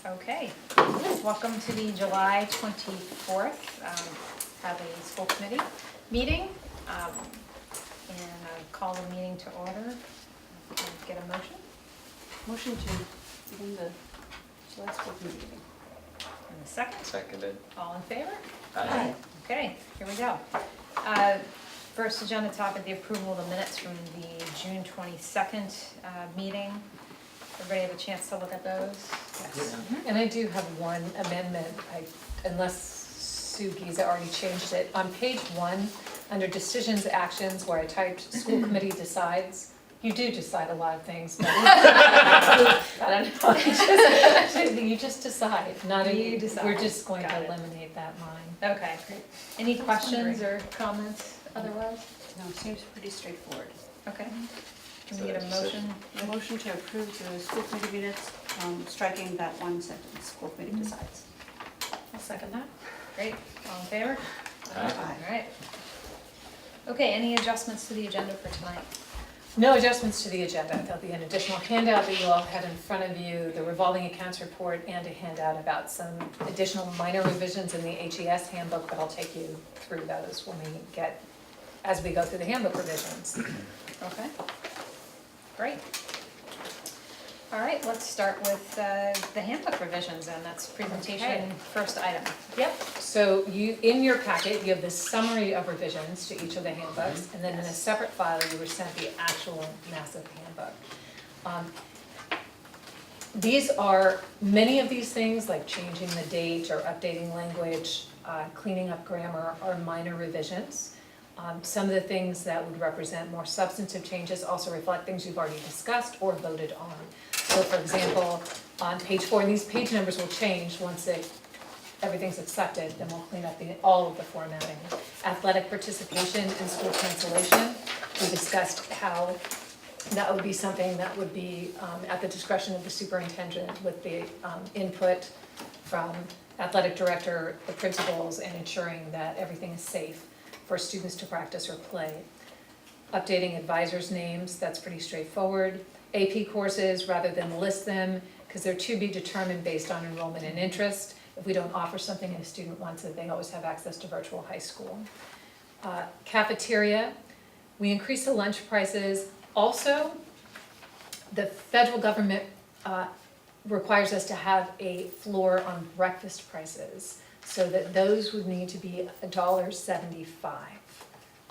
Okay, welcome to the July 24th Hadley School Committee meeting. And I'll call the meeting to order. Get a motion? Motion to begin the July school committee meeting. And a second? Seconded. All in favor? Aye. Okay, here we go. First agenda topic, the approval of the minutes from the June 22nd meeting. Everybody have a chance to look at those? Yes. And I do have one amendment, unless Sue Giza already changed it. On page 1, under decisions, actions, where I typed school committee decides, you do decide a lot of things, but I don't know, you just decide, not You decide. we're just going Got to it. eliminate that line. Okay, any questions or comments otherwise? No, it seems pretty straightforward. Okay, can we get a motion? A motion to approve the school committee minutes, striking that one sentence, school committee decides. I'll second that. Great, all in favor? Aye. All right. Okay, any adjustments to the agenda for tonight? No adjustments to the agenda. There'll be an additional handout that you all had in front of you, the revolving accounts report, and a handout about some additional minor revisions in the HES handbook, but I'll take you through those when we get, as we go through the handbook revisions. Okay, great. All right, let's start with the handbook revisions, and that's presentation, Okay. first item. Yep, so you, in your packet, you have the summary of revisions to each of the handbooks, and then in a separate file, you were sent the actual massive handbook. These are, many of these things, like changing the date or updating language, cleaning up grammar, are minor revisions. Some of the things that would represent more substantive changes also reflect things you've already discussed or voted on. So for example, on page 4, and these page numbers will change once everything's accepted, then we'll clean up all of the formatting. Athletic participation and school cancellation, we discussed how that would be something that would be at the discretion of the superintendent with the input from athletic director, the principals, and ensuring that everything is safe for students to practice or play. Updating advisors' names, that's pretty straightforward. AP courses, rather than list them, because they're to be determined based on enrollment and interest. If we don't offer something and a student wants it, they always have access to virtual high school. Cafeteria, we increase the lunch prices. Also, the federal government requires us to have a floor on breakfast prices, so that those would need to be $1.75,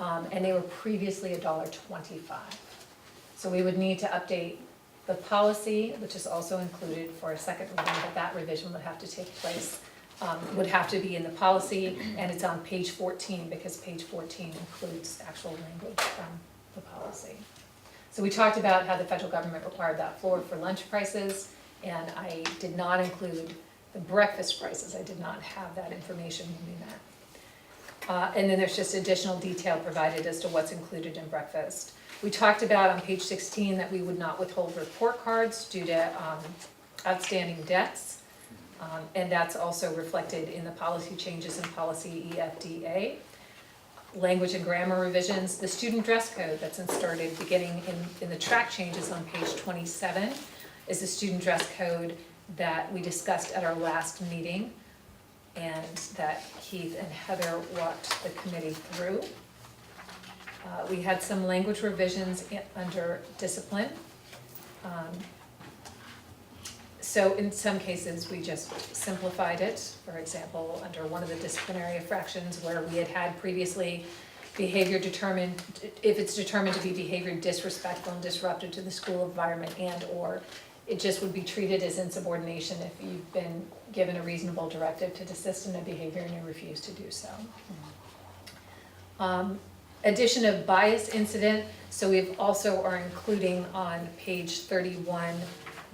and they were previously $1.25. So we would need to update the policy, which is also included for a second reading, but that revision would have to take place, would have to be in the policy, and it's on page 14, because page 14 includes actual language from the policy. So we talked about how the federal government required that floor for lunch prices, and I did not include the breakfast prices. I did not have that information when we met. And then there's just additional detail provided as to what's included in breakfast. We talked about on page 16 that we would not withhold report cards due to outstanding debts. And that's also reflected in the policy changes in policy EFDA. Language and grammar revisions, the student dress code that's inserted beginning in the track changes on page 27 is the student dress code that we discussed at our last meeting and that Keith and Heather walked the committee through. We had some language revisions under discipline. So in some cases, we just simplified it. For example, under one of the disciplinary infractions where we had previously behavior determined, if it's determined to be behavior disrespectful and disruptive to the school environment and/or it just would be treated as insubordination if you've been given a reasonable directive to desist in a behavior and you refuse to do so. Addition of bias incident, so we've also are including on page 31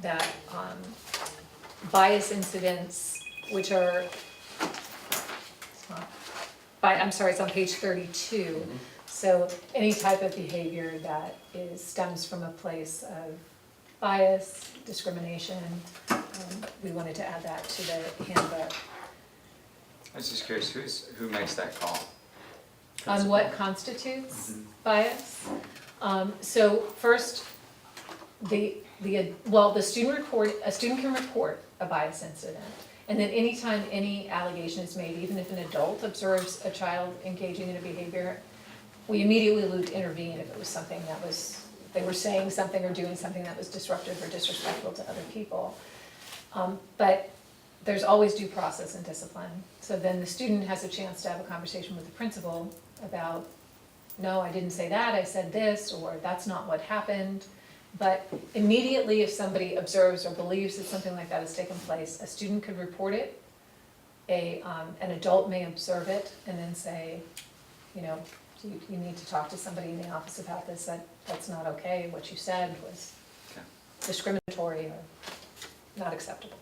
that bias incidents, which are, it's on page 32. So any type of behavior that stems from a place of bias, discrimination, we wanted to add that to the handbook. I was just curious, who makes that call? On what constitutes bias? So first, the student can report a bias incident. And then anytime any allegation is made, even if an adult observes a child engaging in a behavior, we immediately would intervene if it was something that was, they were saying something or doing something that was disruptive or disrespectful to other people. But there's always due process and discipline. So then the student has a chance to have a conversation with the principal about, no, I didn't say that, I said this, or that's not what happened. But immediately if somebody observes or believes that something like that has taken place, a student could report it. An adult may observe it and then say, you know, you need to talk to somebody in the office about this, that's not okay, what you said was discriminatory or not acceptable.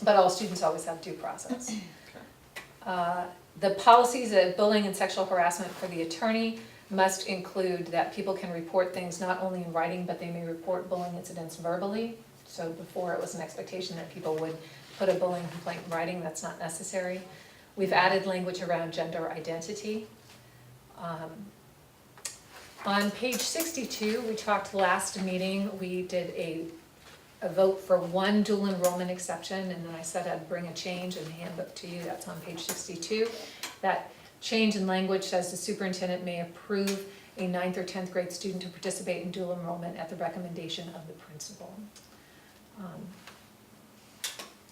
But all students always have due process. The policies of bullying and sexual harassment for the attorney must include that people can report things not only in writing, but they may report bullying incidents verbally. So before it was an expectation that people would put a bullying complaint in writing, that's not necessary. We've added language around gender identity. On page 62, we talked last meeting, we did a vote for one dual enrollment exception, and then I said I'd bring a change in the handbook to you, that's on page 62. That change in language says the superintendent may approve a 9th or 10th grade student to participate in dual enrollment at the recommendation of the principal.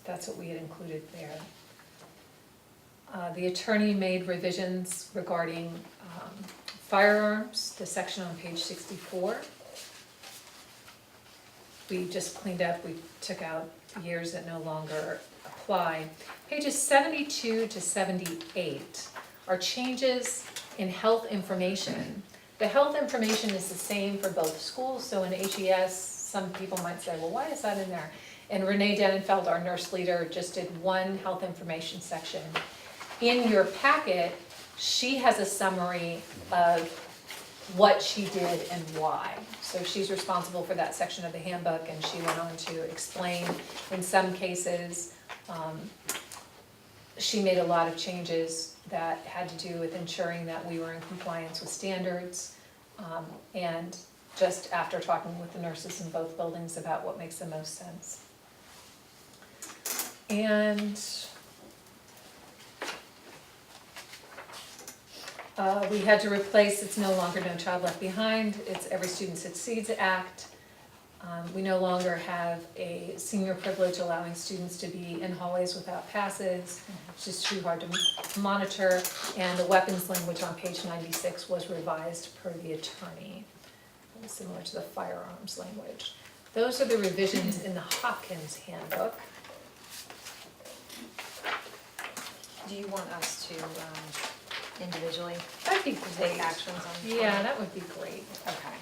That's what we had included there. The attorney made revisions regarding firearms, the section on page 64. We just cleaned up, we took out years that no longer apply. Pages 72 to 78 are changes in health information. The health information is the same for both schools, so in HES, some people might say, well, why is that in there? And Renee Denenfeld, our nurse leader, just did one health information section. In your packet, she has a summary of what she did and why. So she's responsible for that section of the handbook, and she went on to explain in some cases, she made a lot of changes that had to do with ensuring that we were in compliance with standards, and just after talking with the nurses in both buildings about what makes the most sense. And we had to replace, it's no longer No Child Left Behind, it's Every Student Succeeds Act. We no longer have a senior privilege allowing students to be in hallways without passes. It's just too hard to monitor. And the weapons language on page 96 was revised per the attorney, similar to the firearms language. Those are the revisions in the Hopkins handbook. Do you want us to individually That'd be take great. actions on? Yeah, that would be great. Okay.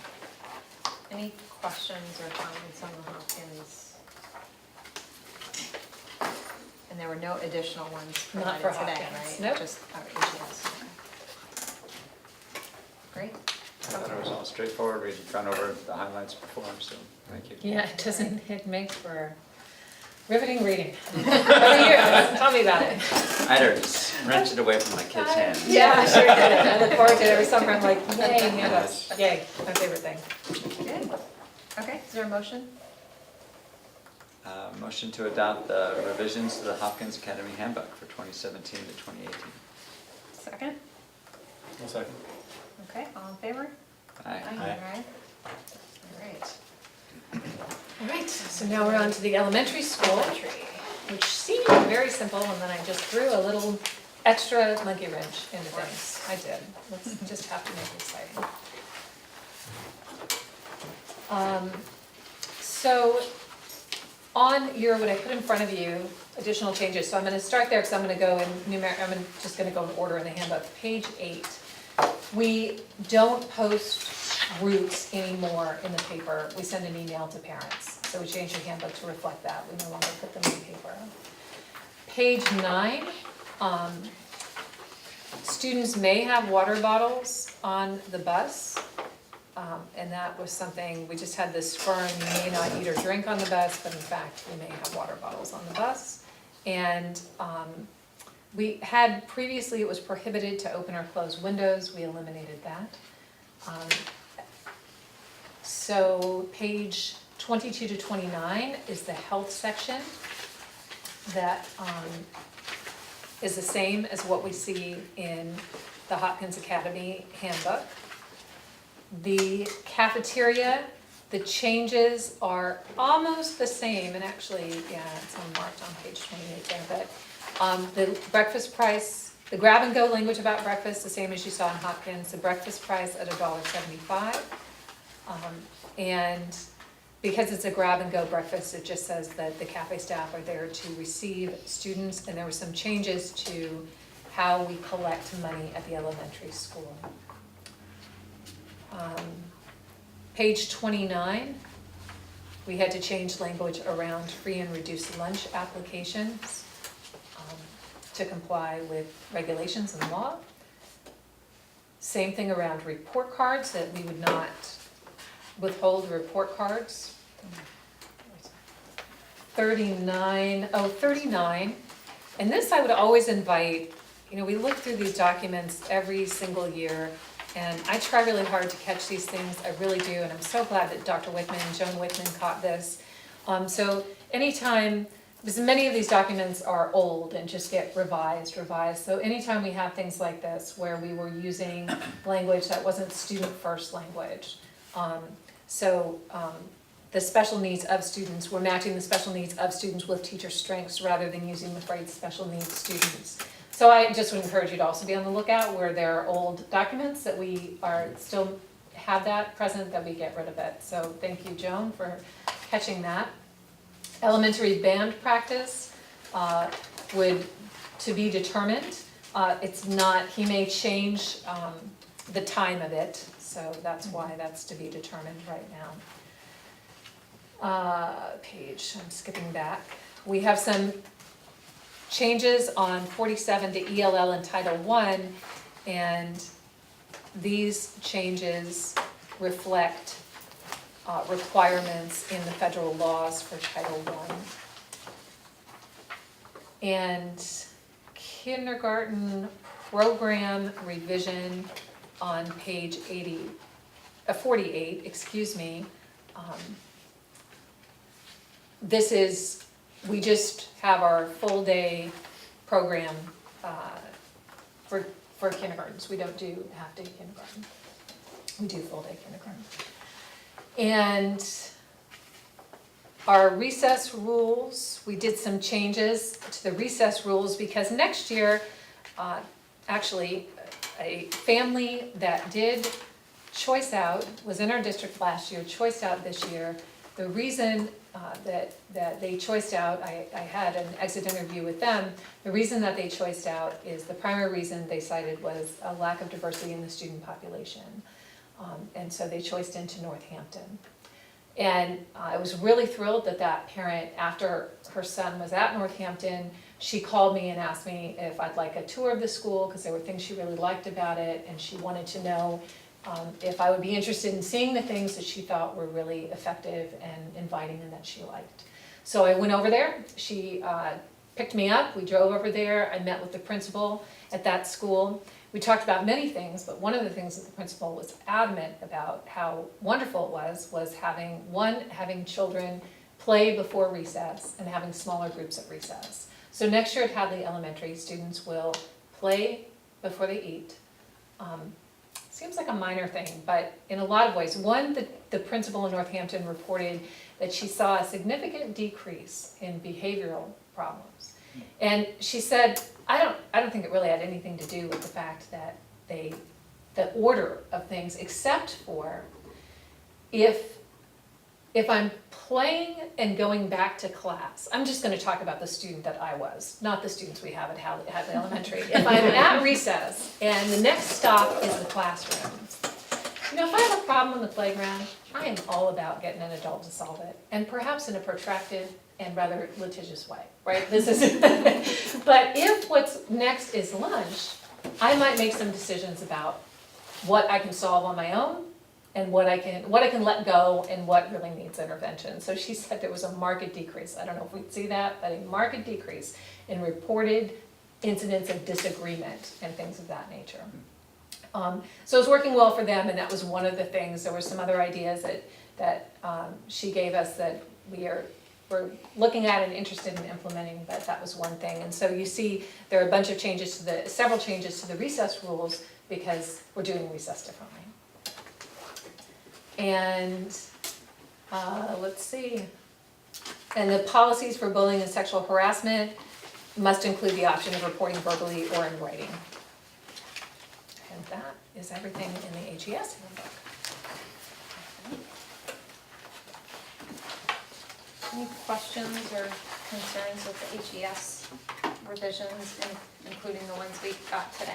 Any questions or comments on the Hopkins? And there were no additional ones Not provided for today, Hopkins, right? nope. Just our HES. Okay. Great. I thought it was all straightforward, we'd gone over the highlights before, so thank you. Yeah, it makes for riveting reading. Every year, tell me about it. I had to wrench it away from my kid's hands. Yeah, I sure did. I look forward to it every summer. I'm like, yay, handbooks. Yay, my favorite thing. Good. Okay, is there a motion? Motion to adopt the revisions to the Hopkins Academy Handbook for 2017 to 2018. Second? One second. Okay, all in favor? Aye. Aye. All right. All right, so now we're on to the elementary school, which seemed very simple, and then I just threw a little extra monkey wrench into things. I did. Let's just have to make it exciting. So on your, what I put in front of you, additional changes. So I'm going to start there because I'm going to go in just going to go in order in the handbook. Page 8. We don't post routes anymore in the paper. We send an email to parents. So we changed the handbook to reflect that. We no longer put them in paper. Page 9. Students may have water bottles on the bus. And that was something, we just had this firm, you may not eat or drink on the bus, but in fact, you may have water bottles on the bus. And we had previously, it was prohibited to open or close windows. We eliminated that. So page 22 to 29 is the health section that is the same as what we see in the Hopkins Academy Handbook. The cafeteria, the changes are almost the same, and actually, yeah, it's marked on page 28 there, but the breakfast price, the grab-and-go language about breakfast, the same as you saw in Hopkins, the breakfast price at $1.75. And because it's a grab-and-go breakfast, it just says that the cafe staff are there to receive students, and there were some changes to how we collect money at the elementary school. Page 29, we had to change language around free and reduced lunch applications to comply with regulations and law. Same thing around report cards, that we would not withhold report cards. 39, and this I would always invite, we look through these documents every single year, and I try really hard to catch these things, I really do, and I'm so glad that Dr. Wickman and Joan Wickman caught this. So anytime, because many of these documents are old and just get revised, so anytime we have things like this where we were using language that wasn't student first language, the special needs of students, we're matching the special needs of students with teacher strengths rather than using the phrase special needs students. So I just would encourage you to also be on the lookout where there are old documents that we are still have that present, that we get rid of it. So thank you, Joan, for catching that. Elementary band practice would to be determined. It's not, he may change the time of it, so that's why that's to be determined right now. I'm skipping back. We have some changes on 47 to ELL and Title I, and these changes reflect requirements in the federal laws for Title I. And kindergarten program revision on page 48, excuse me. This is, we just have our full day program for kindergartens. We don't do half day kindergarten. We do full day kindergarten. And our recess rules, we did some changes to the recess rules because next year, actually, a family that did choice out, was in our district last year, choiced out this year. The reason that they choiced out, I had an exit interview with them, the reason that they choiced out is the primary reason they cited was a lack of diversity in the student population. And so they choiced into Northampton. And I was really thrilled that that parent, after her son was at Northampton, she called me and asked me if I'd like a tour of the school because there were things she really liked about it, and she wanted to know if I would be interested in seeing the things that she thought were really effective and inviting and that she liked. So I went over there, she picked me up, we drove over there, I met with the principal at that school. We talked about many things, but one of the things that the principal was adamant about how wonderful it was having children play before recess and having smaller groups at recess. So next year at Hadley Elementary, students will play before they eat. Seems like a minor thing, but in a lot of ways. One, the principal in Northampton reported that she saw a significant decrease in behavioral problems. And she said, I don't think it really had anything to do with the fact that the order of things, except for if I'm playing and going back to class, I'm just going to talk about the student that I was, not the students we have at Hadley Elementary. If I'm at recess and the next stop is the classroom, if I have a problem in the playground, I am all about getting an adult to solve it, and perhaps in a protracted and rather litigious way, right? This is, but if what's next is lunch, I might make some decisions about what I can solve on my own and what I can let go and what really needs intervention. So she said there was a marked decrease. I don't know if we'd see that, but a marked decrease in reported incidents of disagreement and things of that nature. So it was working well for them, and that was one of the things. There were some other ideas that that she gave us that we're looking at and interested in implementing, but that was one thing. And so you see, there are a bunch of changes to several changes to the recess rules because we're doing recess differently. And let's see. And the policies for bullying and sexual harassment must include the option of reporting verbally or in writing. And that is everything in the HES handbook. Any questions or concerns with the HES revisions, including the ones we got today?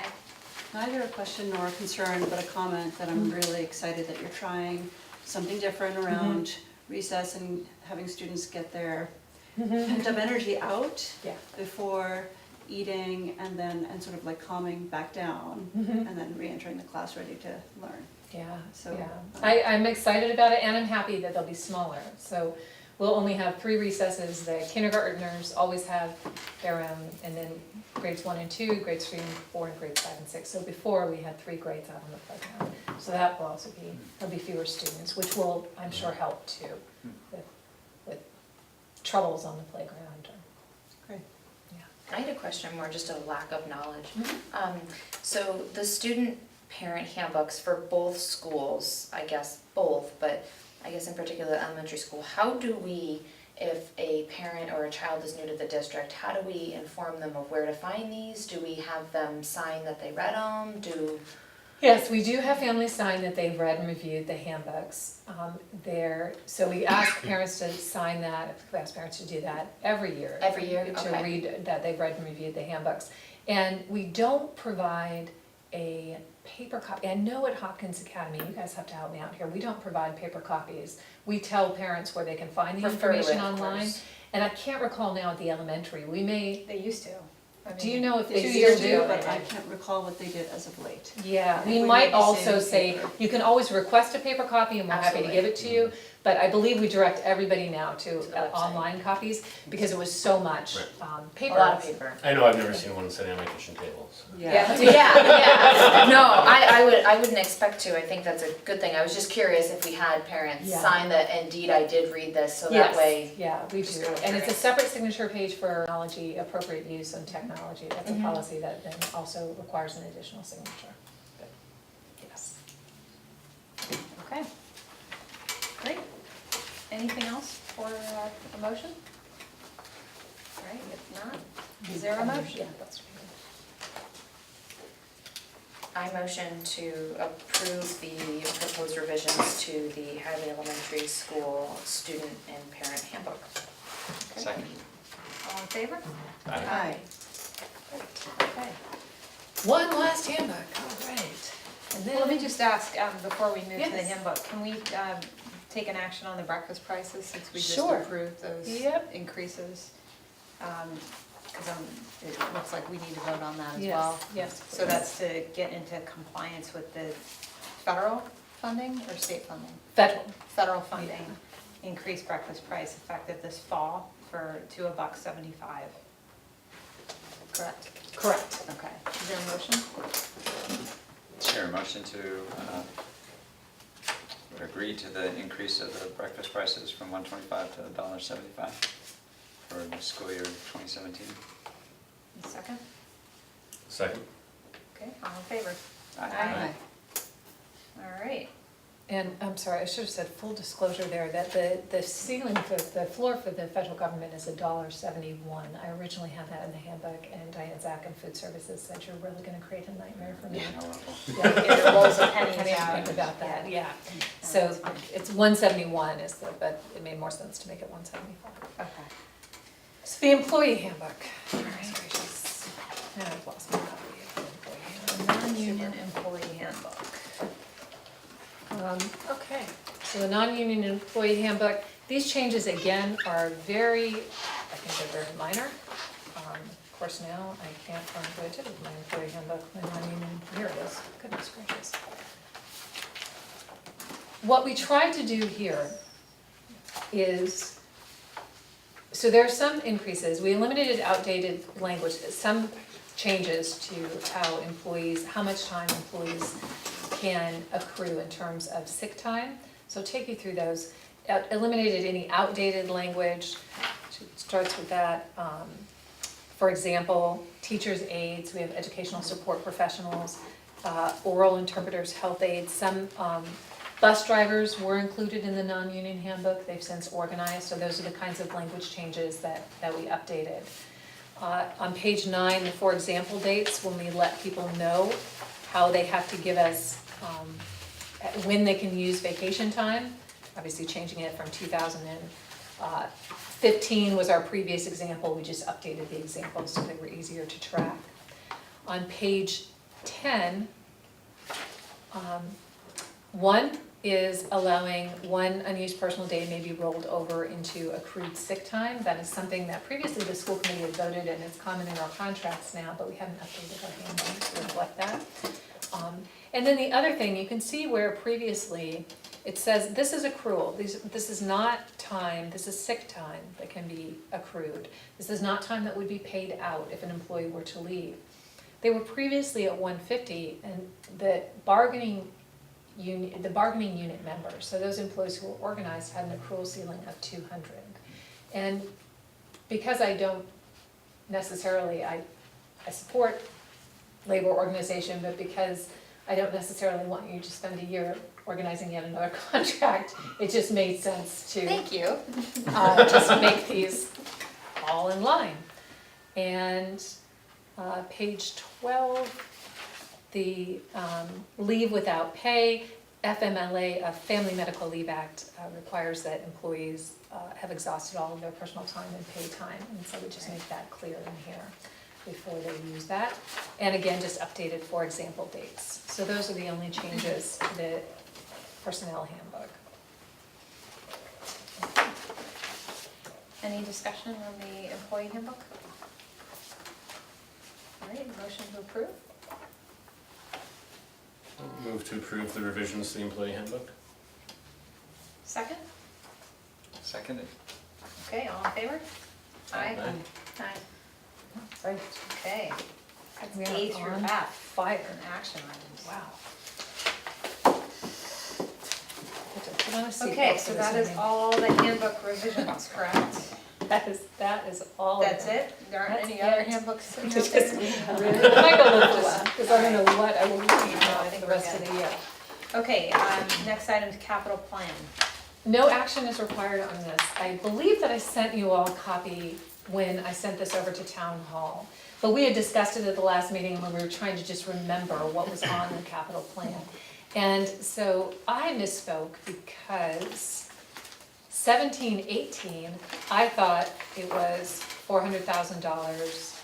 Neither a question nor a concern, but a comment that I'm really excited that you're trying something different around recess and having students get their pent up energy out Yeah. before eating and sort of like calming back down and then re-entering the class ready to learn. Yeah, So, yeah. I'm excited about it and I'm happy that they'll be smaller. So we'll only have 3 recesses. The kindergartners always have their own, and then grades 1 and 2, grades 3 and 4, and grades 5 and 6. So before we had 3 grades out on the playground. So that will also be, there'll be fewer students, which will, I'm sure, help too with troubles on the playground. Great. Yeah. I had a question more just a lack of knowledge. So the student parent handbooks for both schools, I guess both, but I guess in particular elementary school, how do we, if a parent or a child is new to the district, how do we inform them of where to find these? Do we have them sign that they read them? Yes, we do have families sign that they've read and reviewed the handbooks. So we ask parents to sign that, we ask parents to do that every year. Every year? To Okay. read that they've read and reviewed the handbooks. And we don't provide a paper copy. I know at Hopkins Academy, you guys have to help me out here, we don't provide paper copies. We tell parents where they can find the Refer to it, information of online. course. And I can't recall now at the elementary, we may, They used to. do you know if they 2 still years do? ago, but I can't recall what they did as of late. Yeah, We we might might be also saving say, paper. you can always request a paper copy and we're happy to give it to you. But I believe we direct everybody now to the website. online copies because it was so much A paper. lot of paper. I know I've never seen one sitting on my kitchen table. So. Yeah, yeah. No, I wouldn't expect to. I think that's a good thing. I was just curious if we had parents Yeah. sign that indeed I did read this, so Yes, that way. yeah, we just do. go And it's a through it. separate signature page for technology, appropriate use on technology. That's a Mhm. policy that then also requires an additional signature. Yes. Okay. Great. Anything else for a motion? All right, if not, is there a motion? Yeah, that's I motion to approve the proposed revisions to the Hadley Elementary School Student and Parent Handbook. Okay. Second. All in favor? Aye. Okay. One last handbook, all right. And Well, let me then, just ask, before we move to the Yes. handbook, can we take an action on the breakfast prices since we just Sure. approved those Yep. increases? Because it looks like we need to vote on that as well. yes, So that's to get into compliance with the federal funding or state funding? federal. Federal funding, increased breakfast price effective this fall to $1.75. Correct? Correct. Okay. Is there a motion? Chair, motion to agree to the increase of the breakfast prices from $1.25 to $1.75 for the school year 2017. A second? Second. Okay, all in favor? Aye. All right. And I'm sorry, I should have said full disclosure there, that the ceiling for, the floor for the federal government is $1.71. I originally had that in the handbook, and Diane Zach in Food Services said, you're really gonna create a nightmare for me. Yeah. It rolls of pennies I didn't out. think about that, yeah. No, So that's fine. it's 171 is but it made more sense to make it 175. Okay. So the employee handbook. Goodness gracious. Now I've lost my copy of the employee handbook. Non-union employee handbook. Okay, so the non-union employee handbook, these changes again are very, I think they're very minor. Of course now I can't find what I did with my employee handbook, my non-union, here it is, goodness gracious. What we tried to do here is, so there are some increases, we eliminated outdated language, some changes to how employees, how much time employees can accrue in terms of sick time. So I'll take you through those. Eliminated any outdated language, starts with that. For example, teachers' aides, we have educational support professionals, oral interpreters, health aides. Some bus drivers were included in the non-union handbook. They've since organized, so those are the kinds of language changes that we updated. On page 9, the 4 example dates, when we let people know how they have to give us, when they can use vacation time, obviously changing it from 2015 was our previous example, we just updated the examples so they were easier to track. On page 10, one is allowing one unused personal day may be rolled over into accrued sick time. That is something that previously the school committee had voted, and it's common in our contracts now, but we haven't updated our handbook to reflect that. And then the other thing, you can see where previously it says this is accrual. This is not time, this is sick time that can be accrued. This is not time that would be paid out if an employee were to leave. They were previously at 150, and the bargaining unit members, so those employees who were organized, had an accrual ceiling of 200. And because I don't necessarily, I support labor organization, but because I don't necessarily want you to spend a year organizing yet another contract, it just made sense to Thank you. just make these all in line. And page 12, the leave without pay, FMLA, Family Medical Leave Act, requires that employees have exhausted all of their personal time and pay time. And so we just make that clear in here before they use that. And again, just updated for example dates. So those are the only changes to the personnel handbook. Any discussion on the employee handbook? All right, motion to approve? Move to approve the revisions to the employee handbook. Second? Seconded. Okay, all in favor? Aye. Aye. Aye. Right. Okay. That's We A are through on F, fire. and action items. Wow. Have to put on a seatbelt Okay, for so this that is meeting. all the handbook revisions, correct? That is all of That's them. it? There aren't That's any other it. handbooks sitting out Just there? really, I might go look for one, because I don't know what I will read No, I now think for the we're rest of good. the year. Okay, next item is capital plan. No action is required on this. I believe that I sent you all a copy when I sent this over to town hall. But we had discussed it at the last meeting when we were trying to just remember what was on the capital plan. And so I misspoke because 17-18, I thought it was $400,000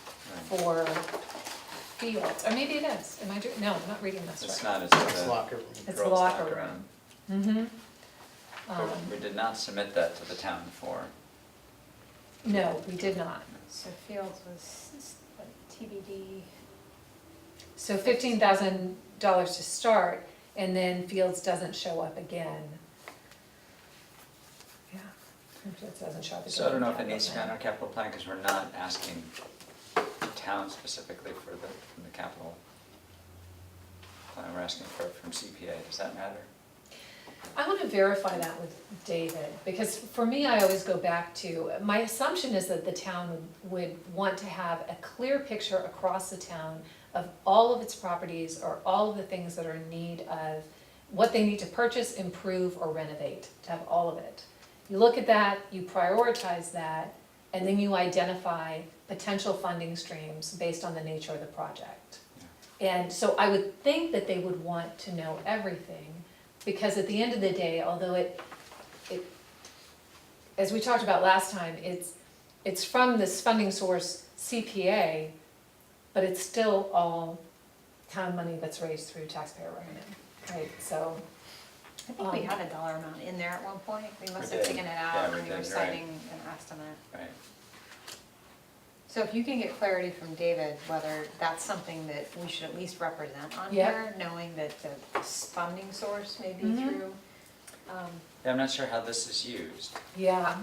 for fields, or maybe it is. Am I, no, I'm not reading this It's right. not, it's It's the locker. It's girls' locker locker room. room. Mm-hmm. But we did not submit that to the town for. No, we did not. So Fields was what, TBD. So $15,000 to start, and then Fields doesn't show up again. Yeah, it doesn't show up again. So I don't know if it in needs to be on capital our capital plan, because we're not asking the town specifically for the capital plan, we're asking for it from CPA, does that matter? plan. I want to verify that with David, because for me, I always go back to, my assumption is that the town would want to have a clear picture across the town of all of its properties, or all of the things that are in need of, what they need to purchase, improve, or renovate, to have all of it. You look at that, you prioritize that, and then you identify potential funding streams based on the nature of the project. And so I would think that they would want to know everything, because at the end of the day, although it, as we talked about last time, it's from this funding source CPA, but it's still all town money that's raised through taxpayer revenue, right? So, I think we had a dollar amount in there at one point. We must We have did. taken it Yeah, out we when you were did, you're right. citing an estimate. Right. So if you can get clarity from David, whether that's something that we should at least represent on Yeah. here, knowing that the funding source may be Mhm. through. Yeah, I'm not sure how this is used, yeah,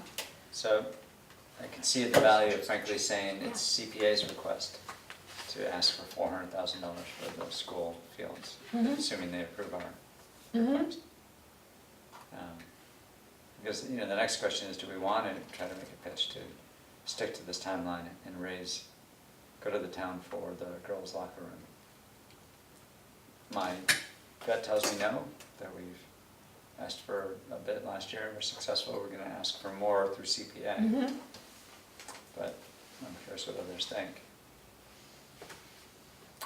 so I can see the value of frankly saying it's CPA's request to ask for $400,000 for the school fields, Mhm. assuming they approve our Mhm. request. Because, you know, the next question is, do we want to try to make a pitch to stick to this timeline and go to the town for the girls' locker room? My gut tells me no, that we've asked for a bit last year and we're successful. We're gonna ask for more through CPA. Mhm. But I'm curious what others think.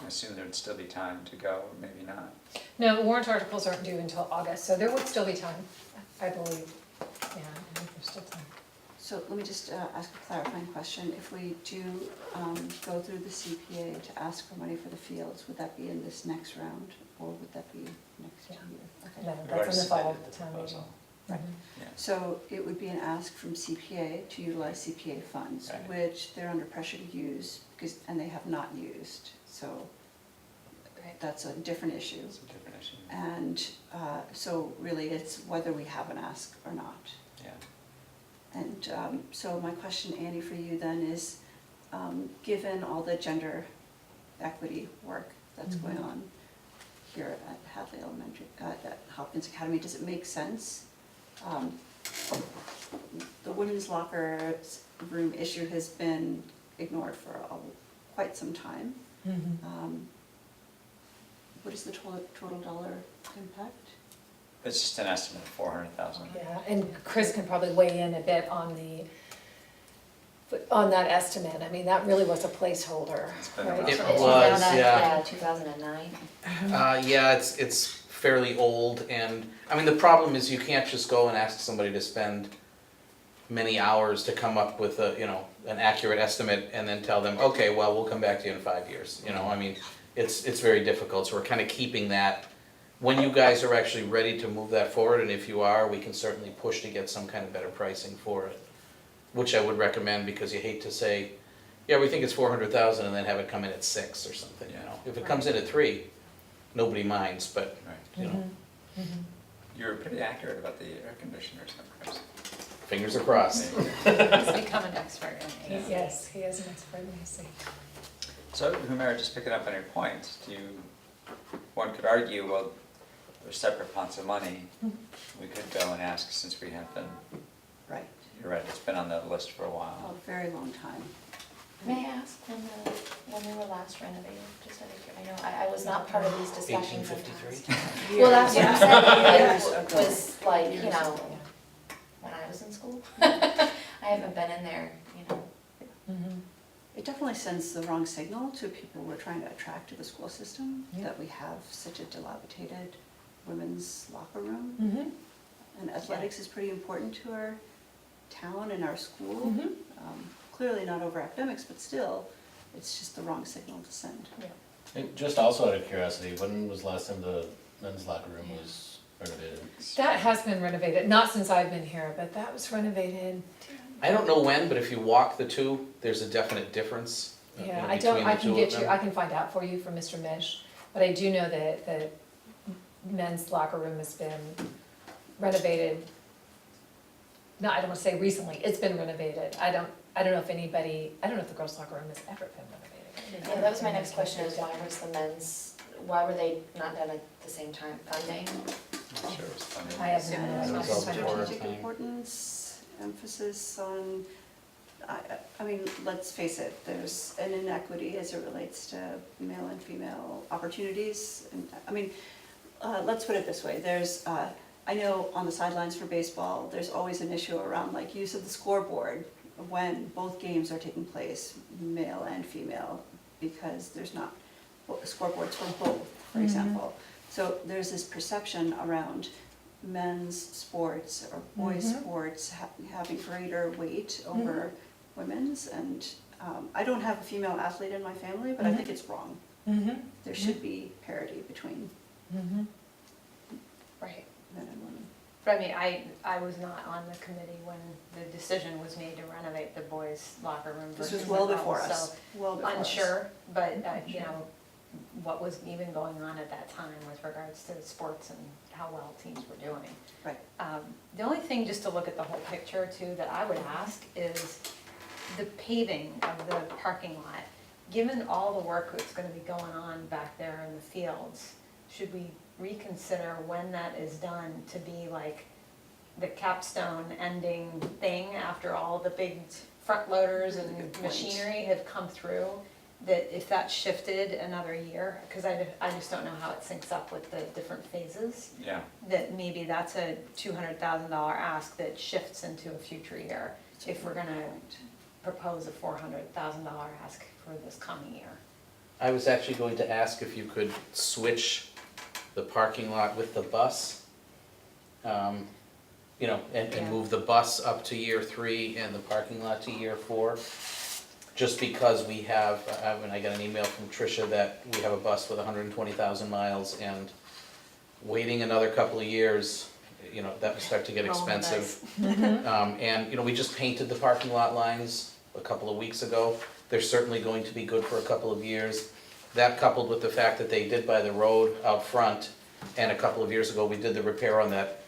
I assume there'd still be time to go, or maybe not. No, warrant articles aren't due until August, so there would still be time, I believe. Yeah, I think there's still time. So let me just ask a clarifying question. If we do go through the CPA to ask for money for the fields, would that be in this next round, or would that be next Yeah. year? Okay. No, We've that's already in the fall, submitted the town meeting. proposal. Right. Yeah. So it would be an ask from CPA to utilize CPA funds, Right. which they're under pressure to use, and they have not used. So that's a different issue. It's a different issue. And so really it's whether we have an ask or not. Yeah. And so my question, Annie, for you then is, given all the gender equity work that's going on here at Hadley Elementary, at Hopkins Academy, does it make sense? The women's locker room issue has been ignored for quite some time. What is the total dollar impact? It's just an estimate of 400,000. Yeah, and Chris can probably weigh in a bit on that estimate. I mean, that really was a placeholder, It's been a right? rough It road. was, yeah. 2009. Yeah, it's fairly old, and, I mean, the problem is you can't just go and ask somebody to spend many hours to come up with an accurate estimate and then tell them, okay, well, we'll come back to you in 5 years, I mean, it's very difficult, so we're kind of keeping that. When you guys are actually ready to move that forward, and if you are, we can certainly push to get some kind of better pricing for it, which I would recommend, because you hate to say, yeah, we think it's 400,000 and then have it come in at 6 or something, If it comes in at 3, nobody minds, but, Right. You were pretty accurate about the air conditioners numbers. fingers are crossed. He's become an expert in AC. Yes, he is an expert in AC. So, Humira, just picking up on your point, one could argue, well, there's separate pots of money. We could go and ask, since we have been, Right, you're right, it's been on the list for a a while. very long time. May I ask when they were last renovated, just out of curiosity? I know I was not part of these discussions. in 1853? past. Well, that's what I'm Years saying, ago. like, was like, Years you know, ago. when I was in school. I haven't been in there, It definitely sends the wrong signal to people we're trying to attract to the school system, Yeah. that we have such a dilapidated women's locker room. Mm-hmm. And athletics is pretty important to our town and our school. Mm-hmm. Clearly not over academics, but still, it's just the wrong signal to send. And just also out of curiosity, when was the last time the men's locker room was renovated? That has been renovated, not since I've been here, but that was renovated. I don't know when, but if you walk the two, there's a definite difference. Yeah, between I don't, the I two can of get you, them. I can find out for you from Mr. Mish, but I do know that the men's locker room has been renovated. No, I don't wanna say recently, it's been renovated. I don't know if the girls' locker room has ever been renovated. Yeah, that was my next question, is why were they not done at the same time, funding? I'm sure it was funny. I have no idea. It was all before our Strategic time. importance, emphasis on, I mean, let's face it, there's an inequity as it relates to male and female opportunities. And I mean, let's put it this way, I know on the sidelines for baseball, there's always an issue around like use of the scoreboard when both games are taking place, male and female, because there's not scoreboards for both, for example. So there's this perception around men's sports or boys' sports having greater weight over women's, and I don't have a female athlete in my family, but I think it's wrong. There should be parity between Right. men and women. But I mean, I was not on the committee when the decision was made to renovate the boys' locker room This versus was well the girls', before so us, well before us. unsure, but, you know, what was even going on at that time with regards to sports and how well teams were doing. Right. The only thing, just to look at the whole picture too, that I would ask is the paving of the parking lot. Given all the work that's gonna be going on back there in the fields, should we reconsider when that is done to be like the capstone ending thing after all the big front loaders Good and point. machinery have come through, that if that shifted another year, because I just don't know how it syncs up with the different phases, Yeah, that maybe that's a $200,000 ask that shifts into a future year, if we're gonna propose a $400,000 ask for this coming year. I was actually going to ask if you could switch the parking lot with the bus. You know, and Yeah. move the bus up to year 3 and the parking lot to year 4. Just because we have, when I got an email from Tricia that we have a bus with 120,000 miles, and waiting another couple of years, you know, that would start to get Roll the expensive. dice. And, you know, we just painted the parking lot lines a couple of weeks ago. They're certainly going to be good for a couple of years. That coupled with the fact that they did by the road out front, and a couple of years ago, we did the repair on that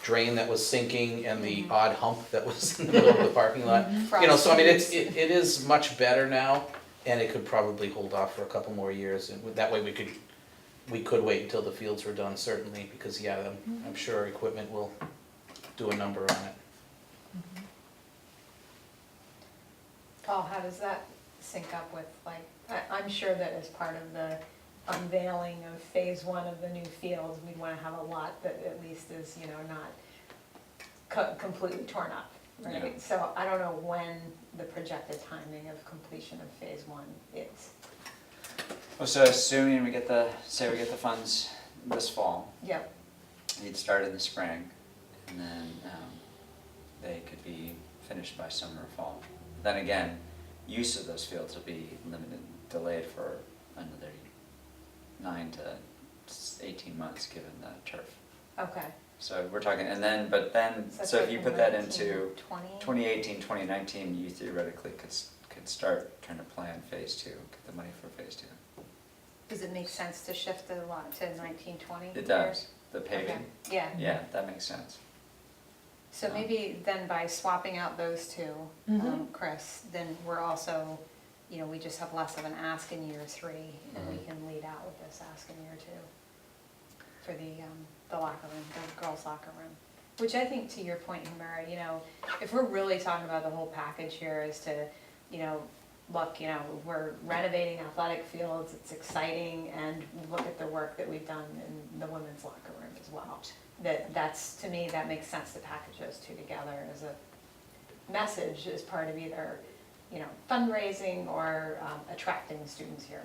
drain that was sinking and the odd hump that was in the middle of the parking lot. You know, so I mean, it is much better now, and it could probably hold off for a couple more years, and that way we could wait until the fields were done, certainly, because, yeah, I'm sure equipment will do a number on it. Paul, how does that sync up with, like, I'm sure that as part of the unveiling of phase 1 of the new fields, we'd wanna have a lot that at least is, you know, not completely torn up, right? Yeah. So I don't know when the projected timing of completion of phase 1 is. well, so assuming we get the funds this fall, Yep, you'd start in the spring, and then they could be finished by summer or fall. Then again, use of those fields will be limited, delayed for another 9 to 18 months, given the turf. okay. So we're talking, and then, but then, So so if like you put that 19, into 20? 2018, 2019, you theoretically could start trying to plan phase 2, get the money for phase 2. Does it make sense to shift the lot to 1920? It does, the paving, Yeah. yeah, that makes sense. So maybe then by swapping out those two, Chris, then we're also, you know, we just have less of an ask in year 3, and we can lead out with this ask in year 2 for the locker room, the girls' locker room. Which I think, to your point, Humira, you know, if we're really talking about the whole package here is to, you know, look, you know, we're renovating athletic fields, it's exciting, and look at the work that we've done in the women's locker room as well. That's, to me, that makes sense to package those two together as a message as part of either, you know, fundraising or attracting students here.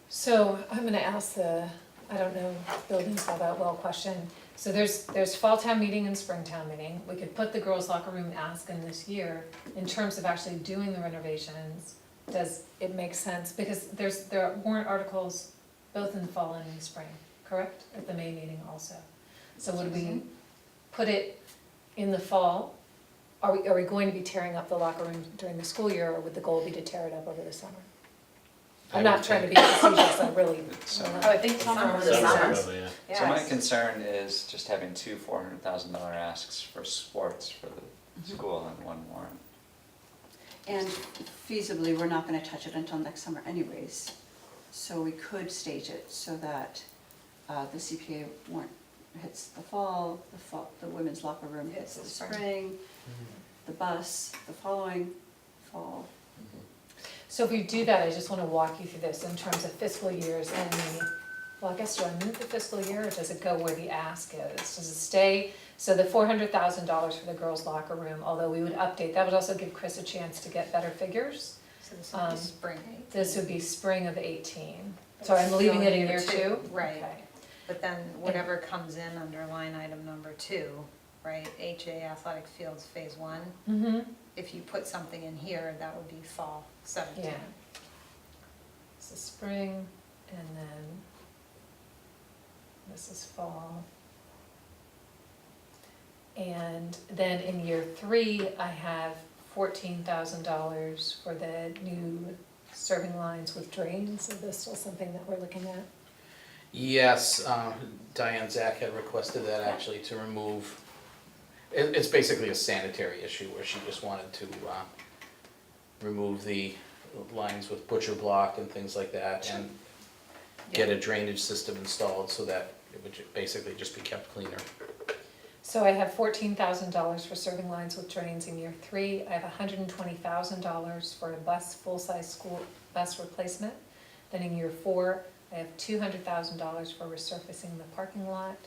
So I'm gonna ask I don't know, buildings all that well question. So there's fall town meeting and spring town meeting. We could put the girls' locker room ask in this year. In terms of actually doing the renovations, does it make sense? Because there are warrant articles both in the fall and in the spring, correct? At the May meeting also. So would we put it in the fall? Are we going to be tearing up the locker room during the school year, or would the goal be to tear it up over the summer? I'm not trying to be facetious, I really. Summer. Oh, I think summer Summer. was Summer. summer. Probably, yeah. So my Yes. concern is just having 2 $400,000 asks for sports for the school and 1 warrant. And feasibly, we're not gonna touch it until next summer anyways. So we could stage it so that the CPA warrant hits the fall, the women's locker room hits the spring, the bus the following fall. So if we do that, I just wanna walk you through this in terms of fiscal years and well, I guess, do I move the fiscal year, or does it go where the ask is? Does it stay, so the $400,000 for the girls' locker room, although we would update, that would also give Chris a chance to get better figures. So this would be spring. This would be spring of 18. So I'm leaving it in year 2? Right. Okay. But then whatever comes in under line item number 2, right, HA athletic fields phase 1, Mm-hmm. if you put something in here, that would be fall 17. Yeah. So spring, and then this is fall. And then in year 3, I have $14,000 for the new serving lines with drains. Is this still something that we're looking at? Yes, Diane Zach had requested that actually to remove, it's basically a sanitary issue where she just wanted to remove the lines with butcher block and things like that and get a drainage system installed so that it would basically just be kept cleaner. So I have $14,000 for serving lines with drains in year 3. I have $120,000 for a bus, full-size school bus replacement. Then in year 4, I have $200,000 for resurfacing the parking lot.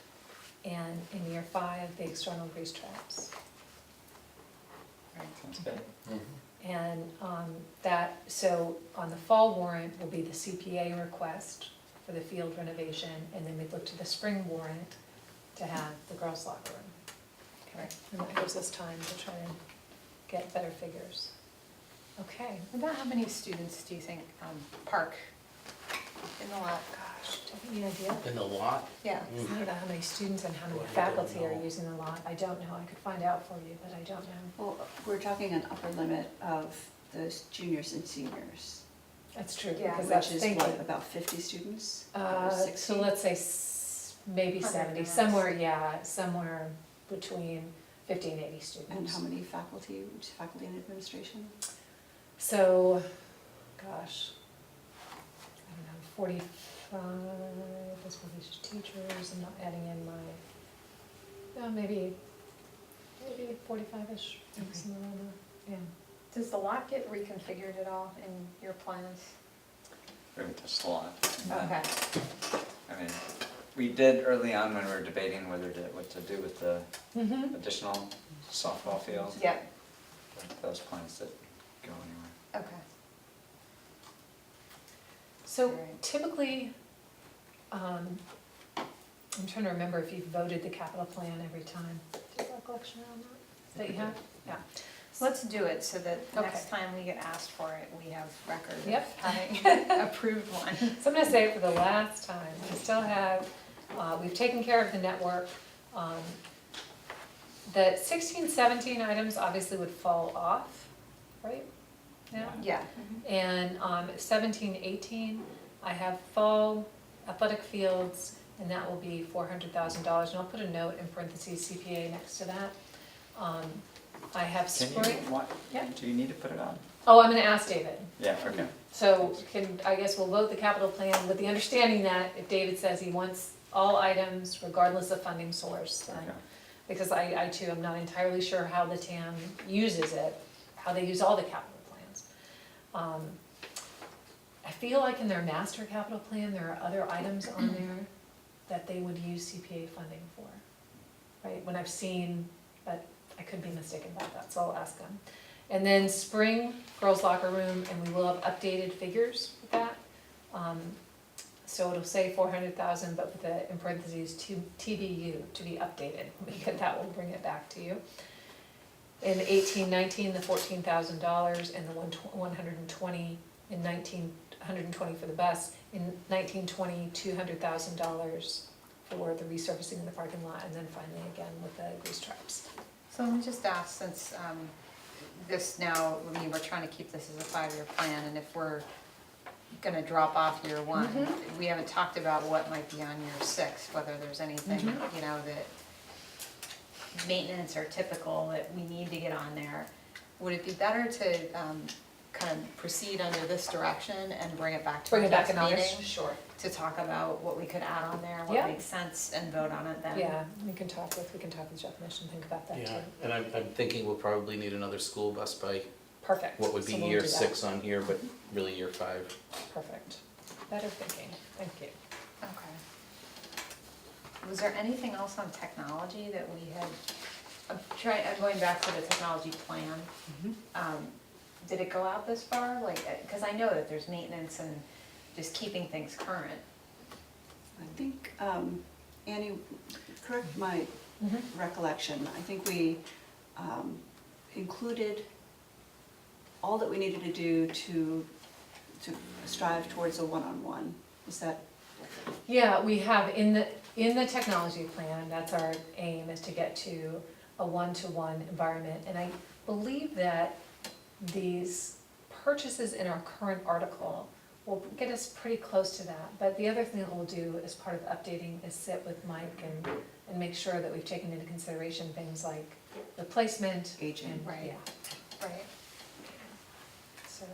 And in year 5, the external grease traps. Sounds good. And so on the fall warrant will be the CPA request for the field renovation, and then we look to the spring warrant to have the girls' locker room. Okay, and that gives us time to try and get better figures. Okay, About how many students do you think park in the lot? gosh, do you have any idea? In the lot? Yeah. I don't know how many students and how many Oh, I don't faculty are know. using the lot. I don't know, I could find out for you, but I don't know. Well, we're talking an upper limit of those juniors and seniors, That's true, Yeah, because which that's is thinking. what, about 50 students? Or 60? So let's say maybe 100 70, max. somewhere between 50 and 80 students. And how many faculty and administration? So, gosh, I don't know, 45, that's probably just teachers, I'm not adding in my, maybe 45-ish, maybe Okay. somewhere around there, yeah. Does the lot get reconfigured at all in your plans? We haven't touched a lot. Okay. I mean, we did early on when we were debating what to do with the Mm-hmm. additional softball field. Yep. Those plans didn't go anywhere. Okay. So Right. typically, I'm trying to remember if you've voted the capital plan every time. Do you have recollection around that? That you have? Yeah. Let's do it so that Okay. next time we get asked for it, we have record of Yep. having approved one. So I'm gonna say it for the last time, we still have, we've taken care of the network. The 16, 17 items obviously would fall off, right? Now? Yeah. And 17, 18, I have fall athletic fields, and that will be $400,000, and I'll put a note in parentheses CPA next to that. I have Can spring, you, what, Yeah. do you need to put it on? oh, I'm gonna ask David. Yeah, okay. So I guess we'll vote the capital plan with the understanding that if David says he wants all items regardless of funding source, then, Okay. because I too am not entirely sure how the town uses it, how they use all the capital plans. I feel like in their master capital plan, there are other items on there that they would use CPA funding for, right? When I've seen, but I could be mistaken about that, so I'll ask them. And then spring, girls' locker room, and we will have updated figures with that. So it'll say 400,000, but with the, in parentheses, TBU, to be updated, because that will bring it back to you. In 18, 19, the $14,000, and the 120 in 19, 120 for the bus. In 19, 20, $200,000 for the resurfacing of the parking lot, and then finally again with the grease traps. So let me just ask, since this now, I mean, we're trying to keep this as a 5-year plan, and if we're gonna drop off year 1, we haven't talked about what might be on year 6, whether there's anything, you know, that maintenance or typical that we need to get on there. Would it be better to kind of proceed under this direction and bring it back to our Bring it back next in August? meeting? Sure. To talk about what we could add on there, Yeah. what makes sense, and vote on it then? Yeah, we can talk with Jeff Nish and think about that too. Yeah, and I'm thinking we'll probably need another school bus by Perfect. what would be So we'll year do that. 6 on here, but really year 5. Perfect. Better thinking, thank you. Okay. Was there anything else on technology that we had, I'm going back to the technology plan. Did it go out this far? Like, because I know that there's maintenance and just keeping things current. I think, Annie, correct my recollection, I think we included all that we needed to do to strive towards a one-on-one. Is that, Yeah, we have in the technology plan, that's our aim, is to get to a one-to-one environment. And I believe that these purchases in our current article will get us pretty close to that. But the other thing that we'll do as part of updating is sit with Mike and make sure that we've taken into consideration things like replacement. Aging. and- Right. Yeah, Right. so.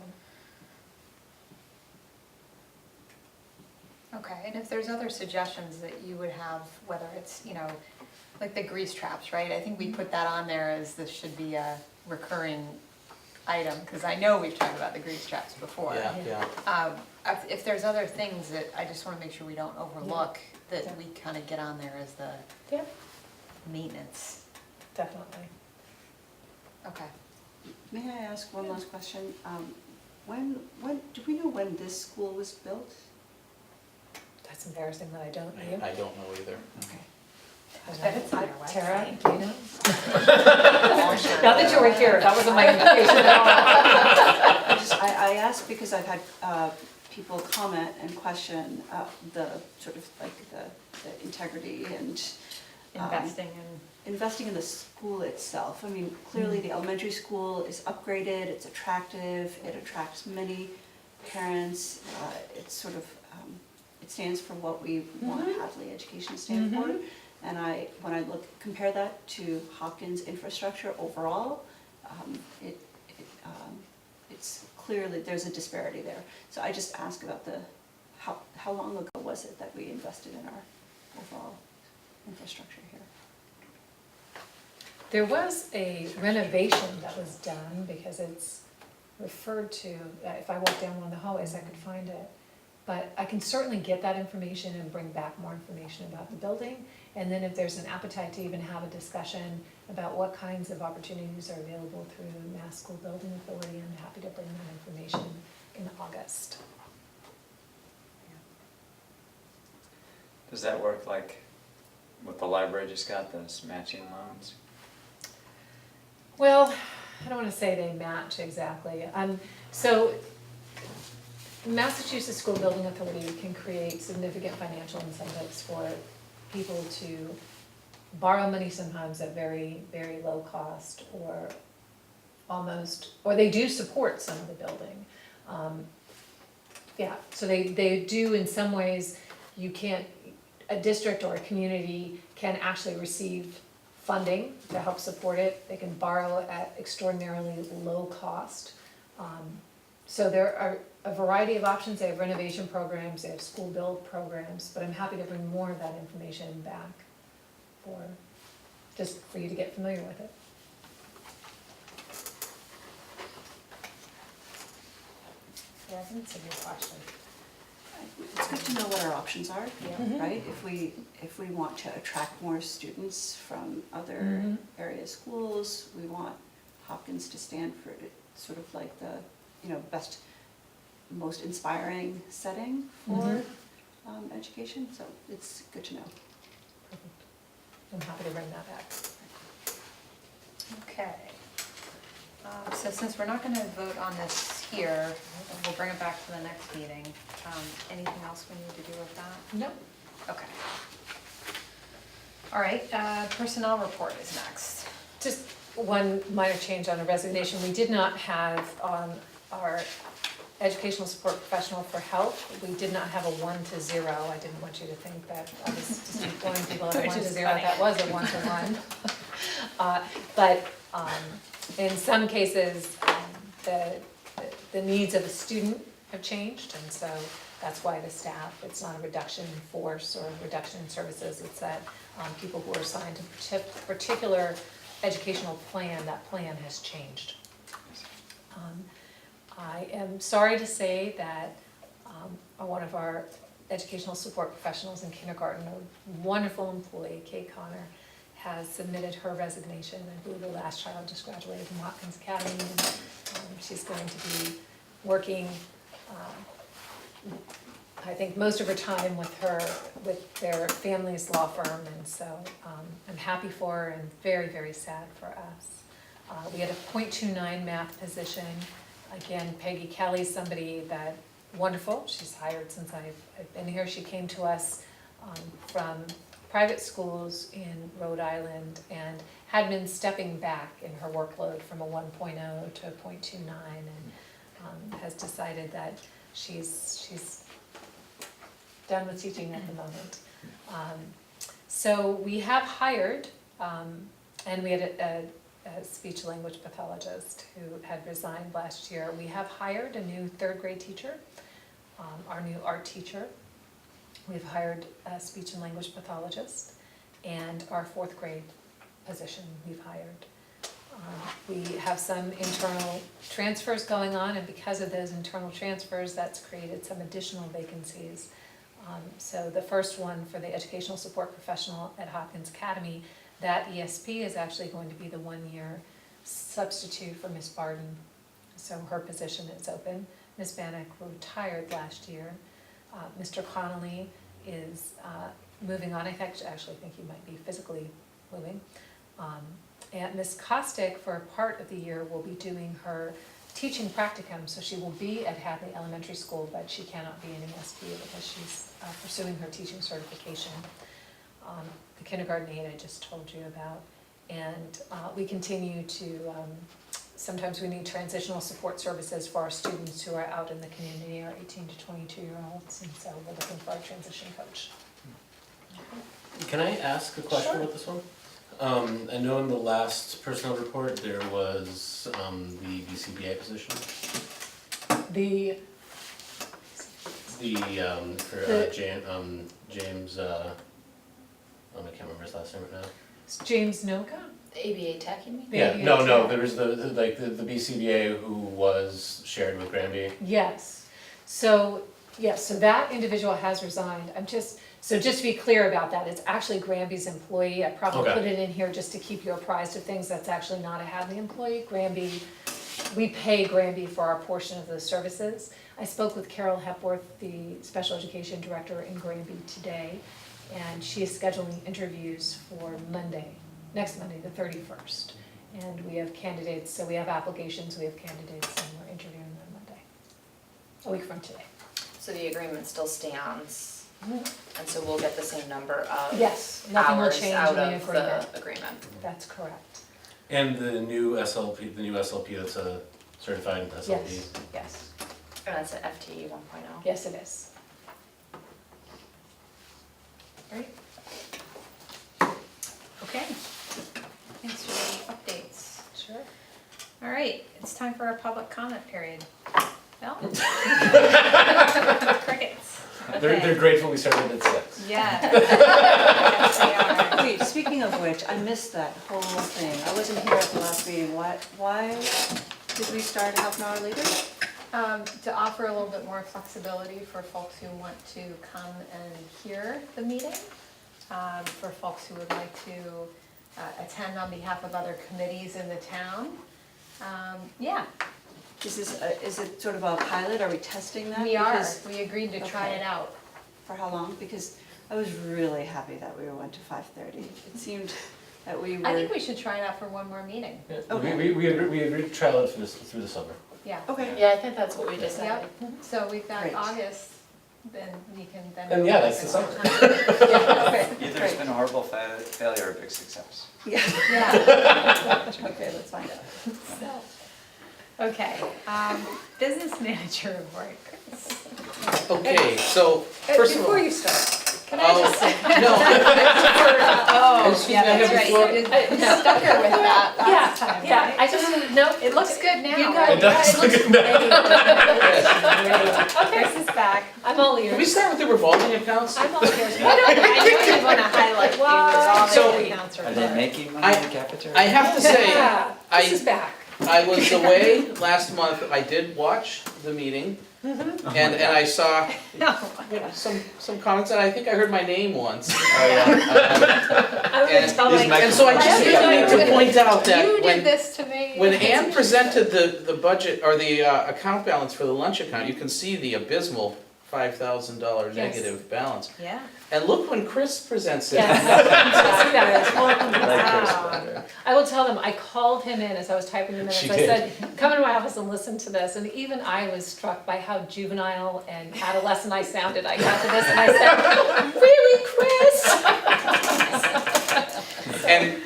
Okay. Okay, and if there's other suggestions that you would have, whether it's, you know, like the grease traps, right? I think we put that on there as this should be a recurring item, because I know we've talked about the grease traps before. Yeah. If there's other things that I just wanna make sure we don't overlook, that we kinda get on there as the Yeah, maintenance. definitely. Okay. May I ask one last question? Do we know when this school was built? That's embarrassing that I don't know. I don't know either. Okay. I bet it's on our Tara, website. do you know? Not that you were here, that wasn't my invitation at all. I ask because I've had people comment and question the sort of like the integrity and investing in the school itself. I mean, clearly the elementary school is upgraded, it's attractive, it attracts many parents. It's sort of, it stands for what we want Hadley education to stand for. And when I compare that to Hopkins infrastructure overall, it's clearly, there's a disparity there. So I just ask about how long ago was it that we invested in our overall infrastructure here? There was a renovation that was done because it's referred to, if I walk down one of the hallways, I could find it. But I can certainly get that information and bring back more information about the building. And then if there's an appetite to even have a discussion about what kinds of opportunities are available through Mass School Building Authority, I'm happy to bring that information in August. Does that work like what the library just got, those matching loans? Well, I don't want to say they match exactly. So Massachusetts School Building Authority can create significant financial incentives for people to borrow money sometimes at very, very low cost, or or they do support some of the building. Yeah, so they do in some ways. A district or a community can actually receive funding to help support it. They can borrow at extraordinarily low cost. So there are a variety of options. They have renovation programs, they have school build programs, but I'm happy to bring more of that information back just for you to get familiar with it. Yeah, I think it's a good question. It's good to know what our options are, Yeah. right? If we want to attract more students from other Mhm. area schools, we want Hopkins to stand for sort of like the, best, most inspiring setting for education, so it's good to know. Perfect. I'm happy to bring that back. Okay. So since we're not gonna vote on this here, we'll bring it back to the next meeting. Anything else we need to do with that? No. Okay. All right, personnel report is next. Just one minor change on a resignation. We did not have our educational support professional for health. We did not have a 1 to 0. I didn't want you to think that I was just employing people at a 1 to 0. That was a 1 to 1. But in some cases, the needs of a student have changed, and so that's why the staff, it's not a reduction in force or a reduction in services. It's that people who are assigned to a particular educational plan, that plan has changed. I am sorry to say that one of our educational support professionals in kindergarten, a wonderful employee, Kate Connor, has submitted her resignation. I believe the last child just graduated from Watkins Academy, and she's going to be working, I think, most of her time with their family's law firm, and so I'm happy for her and very, very sad for us. We had a .29 math position. Again, Peggy Kelly's somebody that, wonderful, she's hired since I've been here. She came to us from private schools in Rhode Island and had been stepping back in her workload from a 1.0 to a .29, and has decided that she's done with teaching at the moment. So we have hired, and we had a speech language pathologist who had resigned last year. We have hired a new 3rd grade teacher, our new art teacher, We've hired a speech and language pathologist, and our 4th grade position we've hired. We have some internal transfers going on, and because of those internal transfers, that's created some additional vacancies. So the first one for the educational support professional at Hopkins Academy, that ESP is actually going to be the 1-year substitute for Miss Barden. So her position is open. Ms. Bannock retired last year. Mr. Connolly is moving on. I actually think he might be physically moving. And Ms. Kostick, for part of the year, will be doing her teaching practicum, so she will be at Hadley Elementary School, but she cannot be an ESP because she's pursuing her teaching certification. The kindergarten aide I just told you about. And we continue to, sometimes we need transitional support services for our students who are out in the community, our 18 to 22-year-olds, and so we're looking for a transition coach. Can I ask a question Sure. about this one? I know in the last personnel report, there was the BCBA position, for James, I can't remember his last name right now. James Noka? The ABA Tech, you mean? The Yeah, ABA no, Tech. there was the BCBA who was shared with Granby. Yes, so that individual has resigned. So just to be clear about that, it's actually Granby's employee. I probably Okay. put it in here just to keep you apprised of things. That's actually not a Hadley employee. Granby, we pay Granby for our portion of those services. I spoke with Carol Hepworth, the special education director in Granby today, and she is scheduling interviews for next Monday, the 31st. And we have candidates, so we have applications, we have candidates, and we're interviewing them Monday, a week from today. So the agreement still stands, and so we'll get the same number of Yes, nothing will hours change out in the of agreement. the agreement. That's correct. And the new SLP that's a certified SLP. Yes, yes, And that's an FTE 1.0. yes it is. Right? Okay, Thanks for the updates. sure. All right, it's time for our public comment period. Bill? Crickets. They're Okay. grateful we started at 6. Yeah. Yes, they are. Wait, speaking of which, I missed that whole thing. I wasn't here at the last meeting. Why did we start half an hour later? To offer a little bit more flexibility for folks who want to come and hear the meeting, for folks who would like to attend on behalf of other committees in the town. Yeah, Is it sort of a pilot? Are we testing that? we are. Because- We agreed to try Okay. it out. For how long? Because I was really happy that we went to 5:30. It seemed that we were. I think we should try it out for one more meeting. Yeah, Okay. we agreed to trial it through the summer. Yeah. Okay. Yeah, I think that's what we decided. Yep, so we've got Great. August, then we can then. And yeah, that's the summer. Yeah, okay, Either it's great. been a horrible failure or a big success. Yeah. Yeah, Okay, let's find out. so, okay, business manager report. Okay, so, first of all. Before you start, Can I just say? No, Oh, Excuse yeah, me, I have that's the right, floor. you did stuck her with that last time, yeah, right? I just, no, It looks good now. You right? got it. It does look good Okay. Chris is back. I'm all can we ears. start with the revolving accounts? I'm all ears. I know you wanna highlight the So- revolving accounts Are report. they making money in the cafeteria? I have to say, Yeah, this is I, back. I was away last month, I did watch the meeting, and I saw, No. you know, some comments, and I think I heard my name once. Oh, yeah. I'm gonna tell Is my. And so I just Yeah. need to point out that You did when, this to me. when Ann presented the budget, or the account balance for the lunch account, you can see the abysmal $5,000 Yes. negative balance. Yeah. And look when Chris presents it. Yes. I like Chris Wow. better. I will tell them, I called him in as I was typing the minutes. She I did. said, come into my office and listen to this. And even I was struck by how juvenile and adolescent I sounded. I got to this and I said, really, Chris? And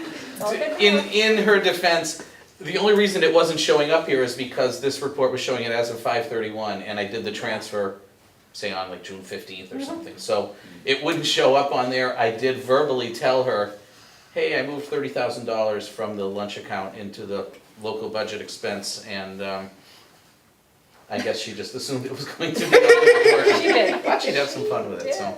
in her defense, the only reason it wasn't showing up here is because this report was showing it as of 5/31, and I did the transfer, say on like June 15th or something. So it wouldn't show up on there. I did verbally tell her, hey, I moved $30,000 from the lunch account into the local budget expense, and I guess she just assumed it was going to be on the report. She did. I thought she'd have some fun with it, so.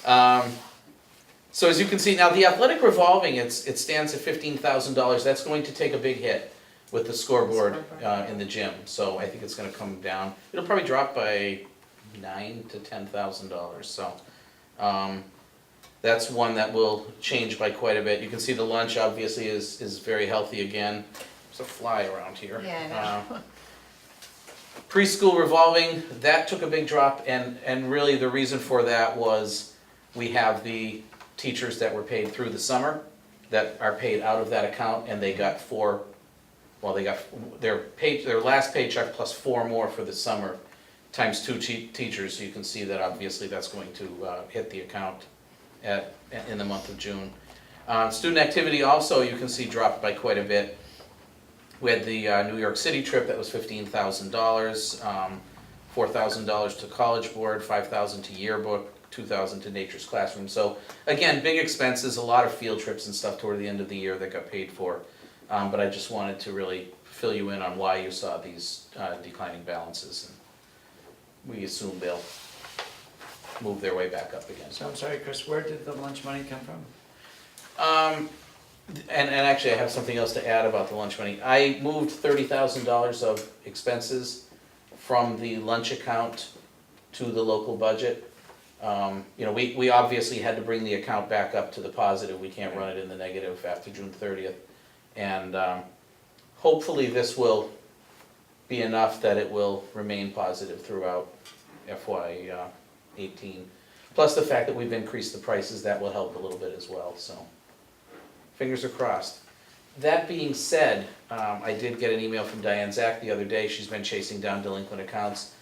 So as you can see, now the athletic revolving, it stands at $15,000. That's going to take a big hit with the scoreboard in the gym. So I think it's gonna come down. It'll probably drop by $9,000 to $10,000. So that's one that will change by quite a bit. You can see the lunch obviously is very healthy again. There's a fly around here. Yeah, I know. Preschool revolving, that took a big drop, and really the reason for that was we have the teachers that were paid through the summer that are paid out of that account, and they got their last paycheck plus 4 more for the summer, times 2 teachers, so you can see that obviously that's going to hit the account in the month of June. Student activity also, you can see, dropped by quite a bit. We had the New York City trip, that was $15,000, $4,000 to College Board, $5,000 to Yearbook, $2,000 to Nature's Classroom. So again, big expenses, a lot of field trips and stuff toward the end of the year that got paid for. But I just wanted to really fill you in on why you saw these declining balances. And we assume they'll move their way back up again. So I'm sorry, Chris, where did the lunch money come from? And actually, I have something else to add about the lunch money. I moved $30,000 of expenses from the lunch account to the local budget. You know, we obviously had to bring the account back up to the positive. We can't run it in the negative after June 30th. And hopefully this will be enough that it will remain positive throughout FY 18. Plus the fact that we've increased the prices, that will help a little bit as well, so fingers are crossed. That being said, I did get an email from Diane Zach the other day. She's been chasing down delinquent accounts.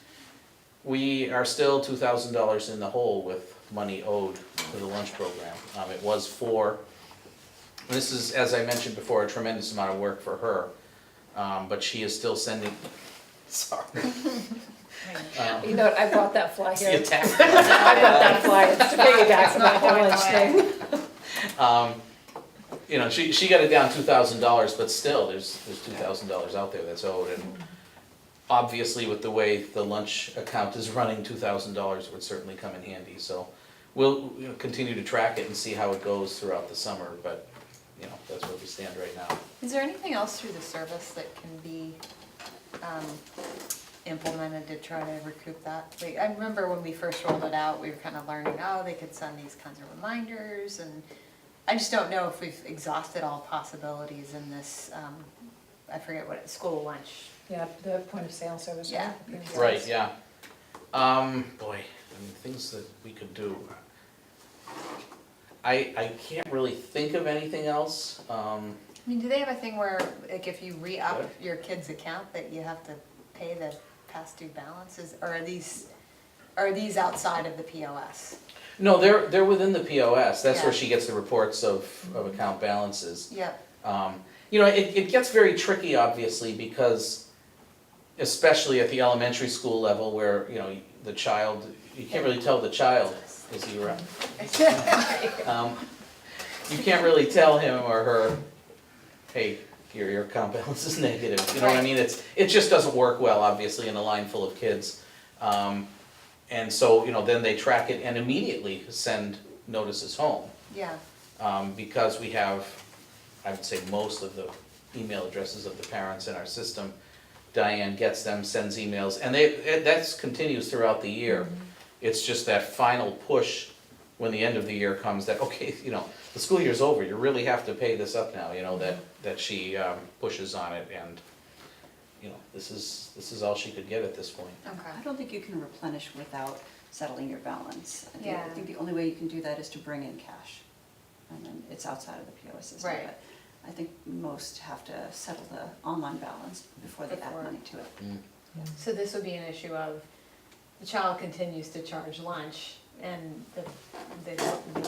We are still $2,000 in the hole with money owed to the lunch program. It was for, this is, as I mentioned before, a tremendous amount of work for her, but she is still sending, sorry. You know what, I brought that fly It's here. the attack. I brought that fly, it's to piggyback on that whole lunch thing. You know, she got it down $2,000, but still, there's $2,000 out there that's owed, and obviously with the way the lunch account is running, $2,000 would certainly come in handy, so we'll continue to track it and see how it goes throughout the summer, but, you know, that's where we stand right now. Is there anything else through the service that can be implemented to try to recoup that? I remember when we first rolled it out, we were kind of learning, oh, they could send these kinds of reminders, and I just don't know if we've exhausted all possibilities in this, I forget what, school lunch. Yeah, the point of sale service. Yeah. Right, yeah. Boy, I mean, things that we could do. I can't really think of anything else. I mean, do they have a thing where, like, if you re-up What? your kid's account, that you have to pay the past due balances, or are these outside of the POS? No, they're within the POS, that's where Yeah. she gets the reports of account balances. Yep. You know, it gets very tricky, obviously, because especially at the elementary school level where, you know, the child, you can't really tell the child, is he around? You can't really tell him or her, hey, your account balance is negative, you know what I mean? It just doesn't work well, obviously, in a line full of kids. And so, you know, then they track it and immediately send notices home. Yeah, Because we have, I would say, most of the email addresses of the parents in our system. Diane gets them, sends emails, and that continues throughout the year. It's just that final push when the end of the year comes that, okay, you know, the school year's over, you really have to pay this up now, you know, that she pushes on it, and, you know, this is all she could get at this point. I okay. don't think you can replenish without settling your balance. Yeah. I think the only way you can do that is to bring in cash. And then it's outside of the POS system. Right. But I think most have to settle the online balance before they add Before. money to it. So this would be an issue of the child continues to charge lunch and the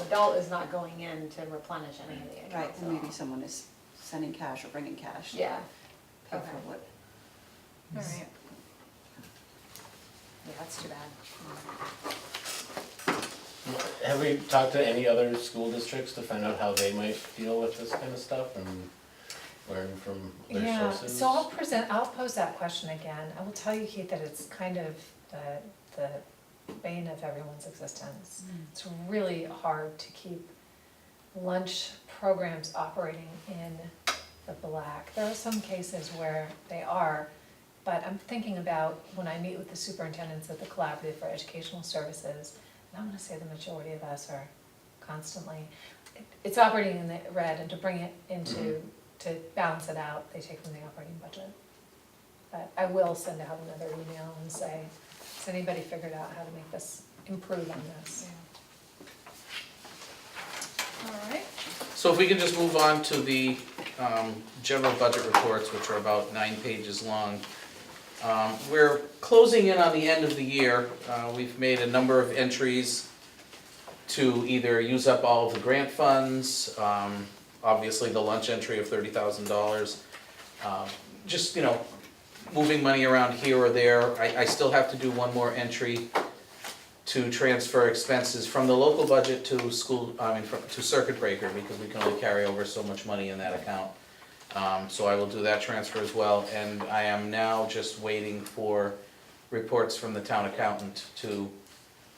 adult is not going in to replenish any of the accounts. Right, at and maybe all. someone is sending cash or bringing cash. Yeah, Pay okay. for what. all right. Yeah, that's too bad. Have we talked to any other school districts to find out how they might deal with this kind of stuff and learn from their Yeah, sources? so I'll pose that question again. I will tell you, Keith, that it's kind of the bane of everyone's existence. It's really hard to keep lunch programs operating in the black. There are some cases where they are, but I'm thinking about when I meet with the superintendents at the Collaborative for Educational Services, and I'm gonna say the majority of us are constantly, it's operating in the red, and to bring it into, to balance it out, they take from the operating budget. But I will send out another email and say, has anybody figured out how to make this, improve on this? All right. So if we can just move on to the general budget reports, which are about 9 pages long. We're closing in on the end of the year. We've made a number of entries to either use up all of the grant funds, obviously the lunch entry of $30,000. Just, you know, moving money around here or there. I still have to do one more entry to transfer expenses from the local budget to school, to circuit breaker, because we can only carry over so much money in that account. So I will do that transfer as well, and I am now just waiting for reports from the town accountant to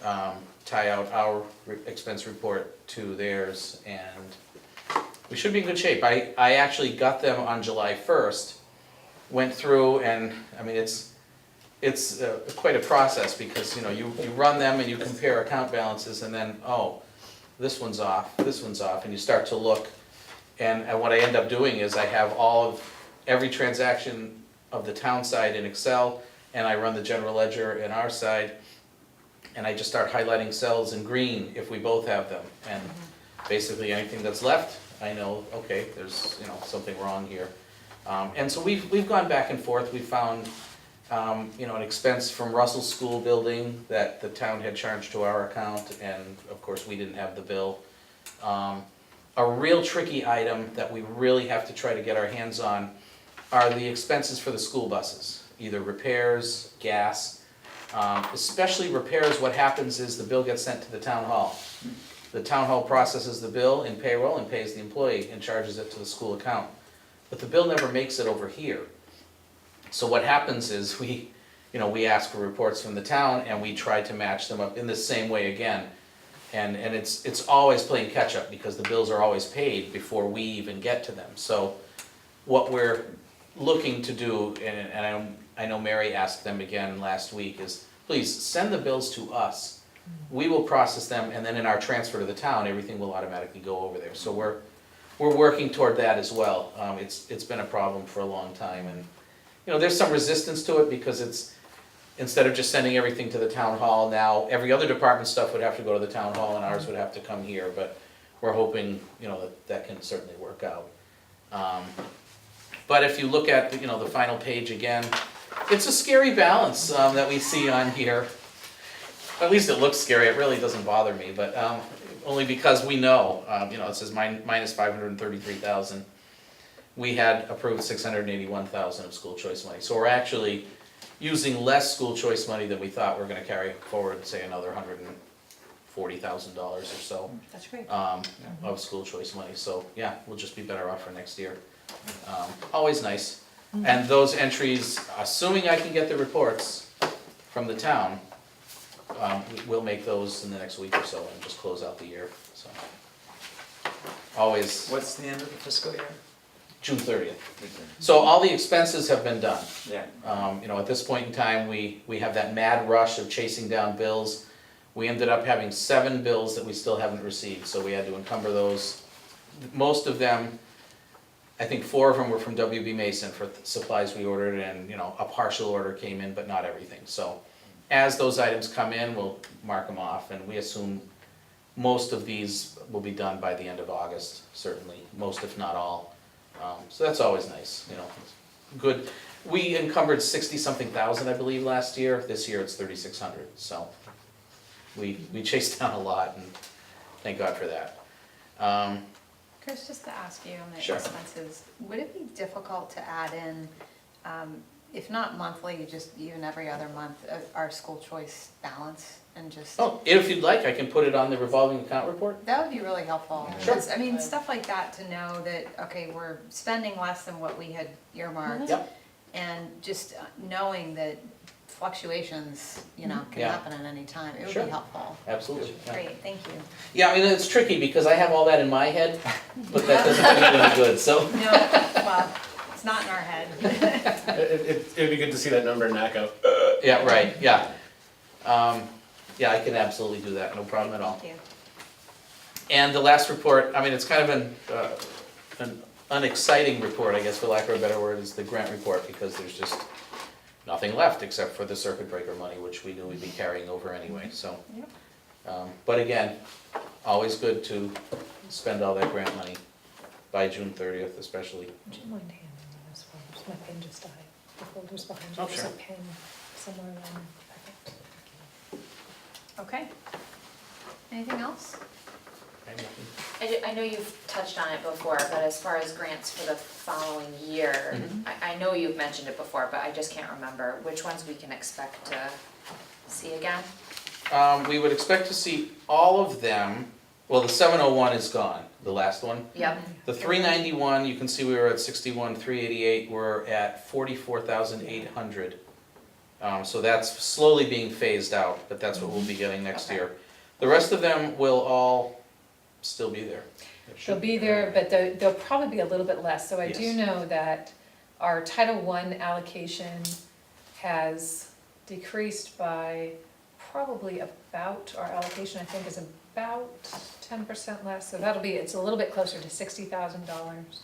tie out our expense report to theirs, and we should be in good shape. I actually got them on July 1st, went through, and I mean, it's quite a process, because, you know, you run them and you compare account balances, and then, oh, this one's off, and you start to look. And what I end up doing is I have every transaction of the town side in Excel, and I run the general ledger in our side, and I just start highlighting cells in green if we both have them. And basically anything that's left, I know, okay, there's, you know, something wrong here. And so we've gone back and forth. We found you know, an expense from Russell School building that the town had charged to our account, and of course we didn't have the bill. A real tricky item that we really have to try to get our hands on are the expenses for the school buses, either repairs, gas. Especially repairs, what happens is the bill gets sent to the town hall. The town hall processes the bill in payroll and pays the employee and charges it to the school account. But the bill never makes it over here. So what happens is we ask for reports from the town, and we try to match them up in the same way again. And it's always playing catch up, because the bills are always paid before we even get to them. So what we're looking to do, and I know Mary asked them again last week, is please send the bills to us. We will process them, and then in our transfer to the town, everything will automatically go over there. So we're working toward that as well. It's been a problem for a long time, and you know, there's some resistance to it, because it's, instead of just sending everything to the town hall, now every other department stuff would have to go to the town hall, and ours would have to come here, but we're hoping, you know, that can certainly work out. But if you look at, you know, the final page again, it's a scary balance that we see on here. At least it looks scary. It really doesn't bother me, but only because we know, you know, it says minus 533,000. We had approved 681,000 of school choice money. So we're actually using less school choice money than we thought. We're gonna carry forward, say, another $140,000 or so. That's great. Of school choice money. So yeah, we'll just be better off for next year. Always nice. And those entries, assuming I can get the reports from the town, we'll make those in the next week or so and just close out the year, so. Always What's the end of the fiscal year? June 30th. So all the expenses have been done. Yeah. You know, at this point in time, we have that mad rush of chasing down bills. We ended up having 7 bills that we still haven't received, so we had to encumber those. Most of them, I think 4 of them were from WB Mason for supplies we ordered, and, you know, a partial order came in, but not everything. So as those items come in, we'll mark them off, and we assume most of these will be done by the end of August, certainly, most if not all. So that's always nice, you know, good. We encumbered 60-something thousand, I believe, last year. This year it's 3,600, so we chased down a lot, and thank God for that. Chris, just to ask you on the Sure. expenses, would it be difficult to add in, if not monthly, just even every other month, our school choice balance and just? Oh, if you'd like, I can put it on the revolving account report. That would be really helpful. Sure. Because, I mean, stuff like that, to know that, okay, we're spending less than what we had earmarked. Yep. And just knowing that fluctuations, you know, can Yeah. happen at any time, it would Sure. be helpful. Absolutely, yeah. Great, thank you. Yeah, I mean, it's tricky because I have all that in my head, but that doesn't feel any good, so. No, well, it's not in our head. It'd be good to see that number knock out. Yeah, right, yeah. Yeah, I can absolutely do that, no problem at all. Thank you. And the last report, I mean, it's kind of an unexciting report, I guess, for lack of a better word, is the grant report, because there's just nothing left except for the circuit breaker money, which we knew we'd be carrying over anyway, so. But again, always good to spend all that grant money by June 30th especially. Would you mind handing me those folders? My pen just died. The folders behind you, Oh, there's a sure. pen somewhere around the packet. Okay. Anything else? I know you've touched on it before, but as far as grants for the following year, I know you've mentioned it before, but I just can't remember which ones we can expect to see again. We would expect to see all of them, well, the 701 is gone, the last one. Yep. The 391, you can see we were at 61, 388, we're at 44,800. So that's slowly being phased out, but that's what we'll be getting next Okay. year. The rest of them will all still be there. It should They'll be there, but they'll probably be a little bit less. So I do Yes. know that our Title I allocation has decreased by probably about, our allocation I think is about 10% less. So that'll be, it's a little bit closer to $60,000.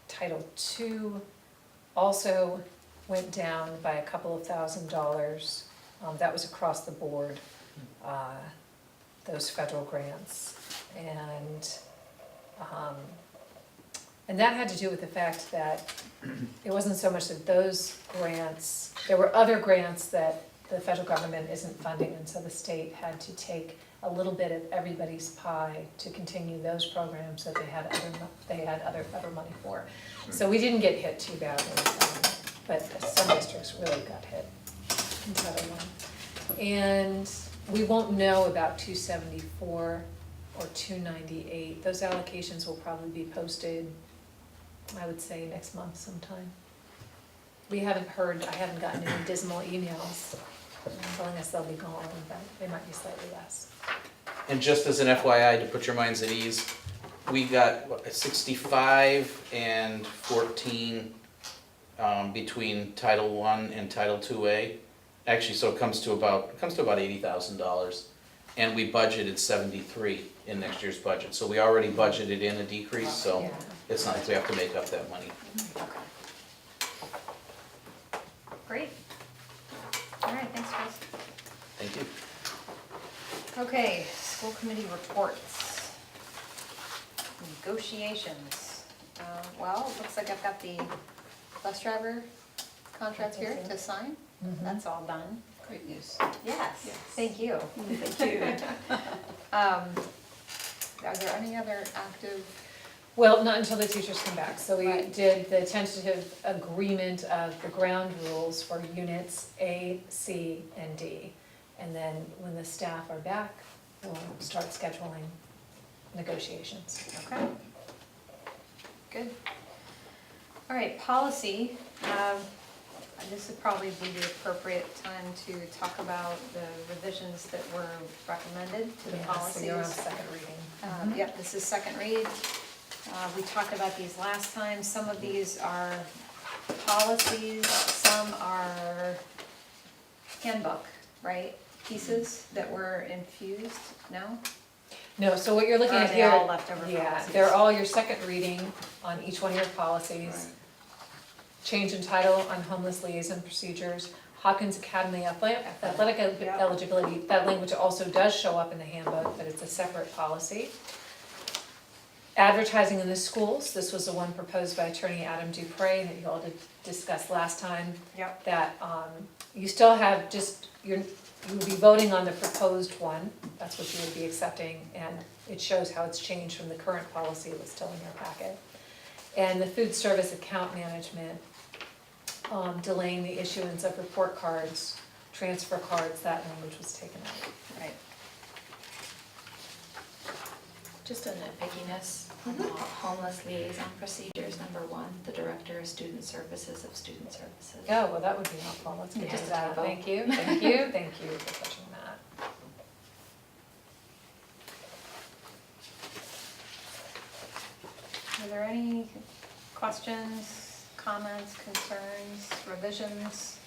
Title II also went down by a couple of $1,000s. That was across the board, those federal grants. And that had to do with the fact that it wasn't so much that those grants, there were other grants that the federal government isn't funding, and so the state had to take a little bit of everybody's pie to continue those programs that they had other federal money for. So we didn't get hit too badly, but some districts really got hit in Title I. And we won't know about 274 or 298. Those allocations will probably be posted, I would say, next month sometime. I haven't gotten any dismal emails telling us they'll be gone, but they might be slightly less. And just as an FYI, to put your minds at ease, we got 65 and 14 between Title I and Title IIA. Actually, so it comes to about $80,000. And we budgeted 73 in next year's budget. So we already budgeted in a decrease, so Yeah. it's not like we have to make up that money. Okay. Great. All right, thanks, Chris. Thank you. Okay, school committee reports. Negotiations. Well, it looks like I've got the bus driver contract here to sign. That's all done. Great news. Yes, thank you. Thank you. Are there any other active? Well, not until the teachers come back. So we Right. did the tentative agreement of the ground rules for units A, C, and D. And then when the staff are back, we'll start scheduling negotiations. Okay. Good. All right, policy. This would probably be the appropriate time to talk about the revisions that were recommended to the Yeah, so you're on policies. second reading. Yep, this is second read. We talked about these last time. Some of these are policies, some are handbook, right? Pieces that were infused, no? No, so what you're looking Or are at they here. all leftover Yeah, policies? they're all your second reading on each one of your policies. Change in title on homeless liaison procedures, Hawkins Academy athletic Yep. eligibility, that language also does show up in the handbook, but it's a separate policy. Advertising in the schools, this was the one proposed by Attorney Adam Dupre that you all did discuss last time. Yep. That you still have you would be voting on the proposed one, that's what you would be accepting, and it shows how it's changed from the current policy that's still in your packet. And the food service account management, delaying the issuance of report cards, transfer cards, that language was taken out. Right. Just a nitpickiness on the homeless liaison procedures, number 1, the director of student services of student services. Oh, well, that would be helpful, let's get Just to a that, typo. thank you, thank you, thank you for catching that. Are there any questions, comments, concerns, revisions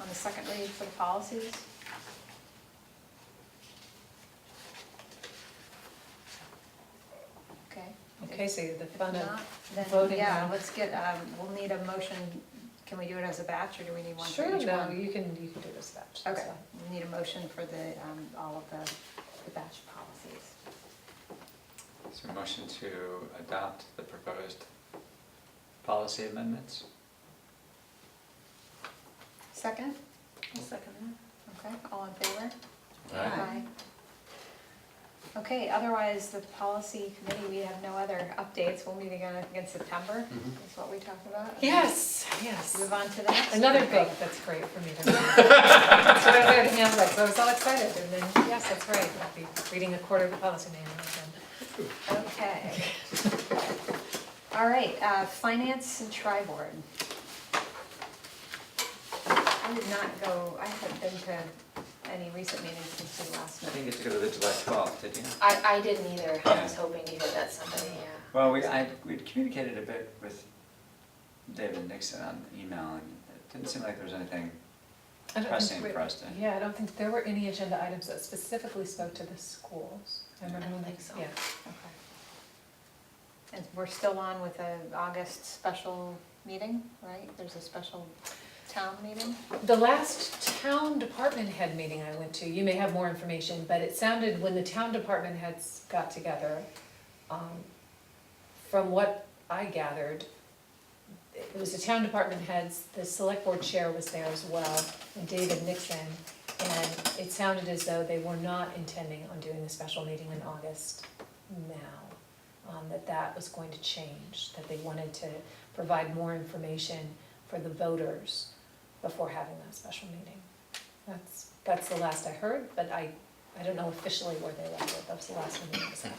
on the second read for the policies? Okay. Okay, so the If fun of not, then, voting yeah, on- let's get, we'll need a motion, can we do it as a batch, or do we need one for Sure, each no, one? you can do this batch, that's Okay, fine. we need a motion for the, all of the batch policies. Is there a motion to adopt the proposed policy amendments? Second? I'll second that. Okay, all in favor? Aye. Okay, otherwise, the policy committee, we have no other updates, we'll meet again, I think in September, is what we talked about. Yes, yes. Move on to the next. Another book that's great for me to read. That's what I read in Handbook, so I was all excited, and then, yes, that's right, I'll be reading a quarter of the policy manual again. Okay. All right, finance and tri-board. I did not go, I haven't been to any recent meetings since we last I met. didn't get to go to the July 12th, did you? I didn't either, I Yeah. was hoping to hear that somebody, yeah. Well, we'd communicated a bit with David Nixon on email, and it didn't seem like there was anything I don't think pressing we- for us to. Yeah, I don't think there were any agenda items that specifically spoke to the schools. I remember I don't when think so. Yeah, Okay. And we're still on with the August special meeting, right? There's a special town meeting? the last town department head meeting I went to, you may have more information, but it sounded, when the town department heads got together, from what I gathered, it was the town department heads, the select board chair was there as well, and David Nixon, and it sounded as though they were not intending on doing a special meeting in August now, that was going to change, that they wanted to provide more information for the voters before having that special meeting. That's the last I heard, but I don't know officially where they left it, that was the last one I said.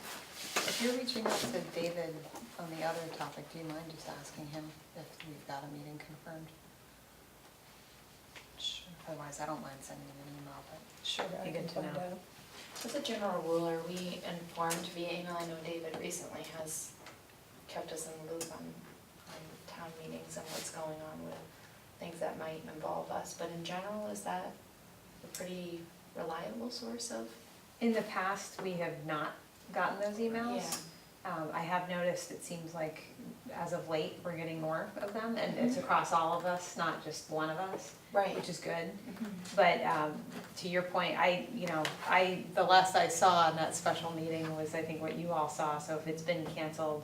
If you're reaching out to David on the other topic, do you mind just asking him if we've got a meeting confirmed? Sure, Otherwise, I don't mind sending him an email, but sure, I Be can good to find know. out. As a general rule, are we informed via email? I know David recently has kept us in the loop on town meetings and what's going on with things that might involve us, but in general, is that a pretty reliable source of? in the past, we have not gotten those emails. Yeah. I have noticed, it seems like as of late, we're getting more of them, and it's across all of us, not just one of us, Right. which is good. But to your point, the last I saw in that special meeting was, I think, what you all saw, so if it's been canceled,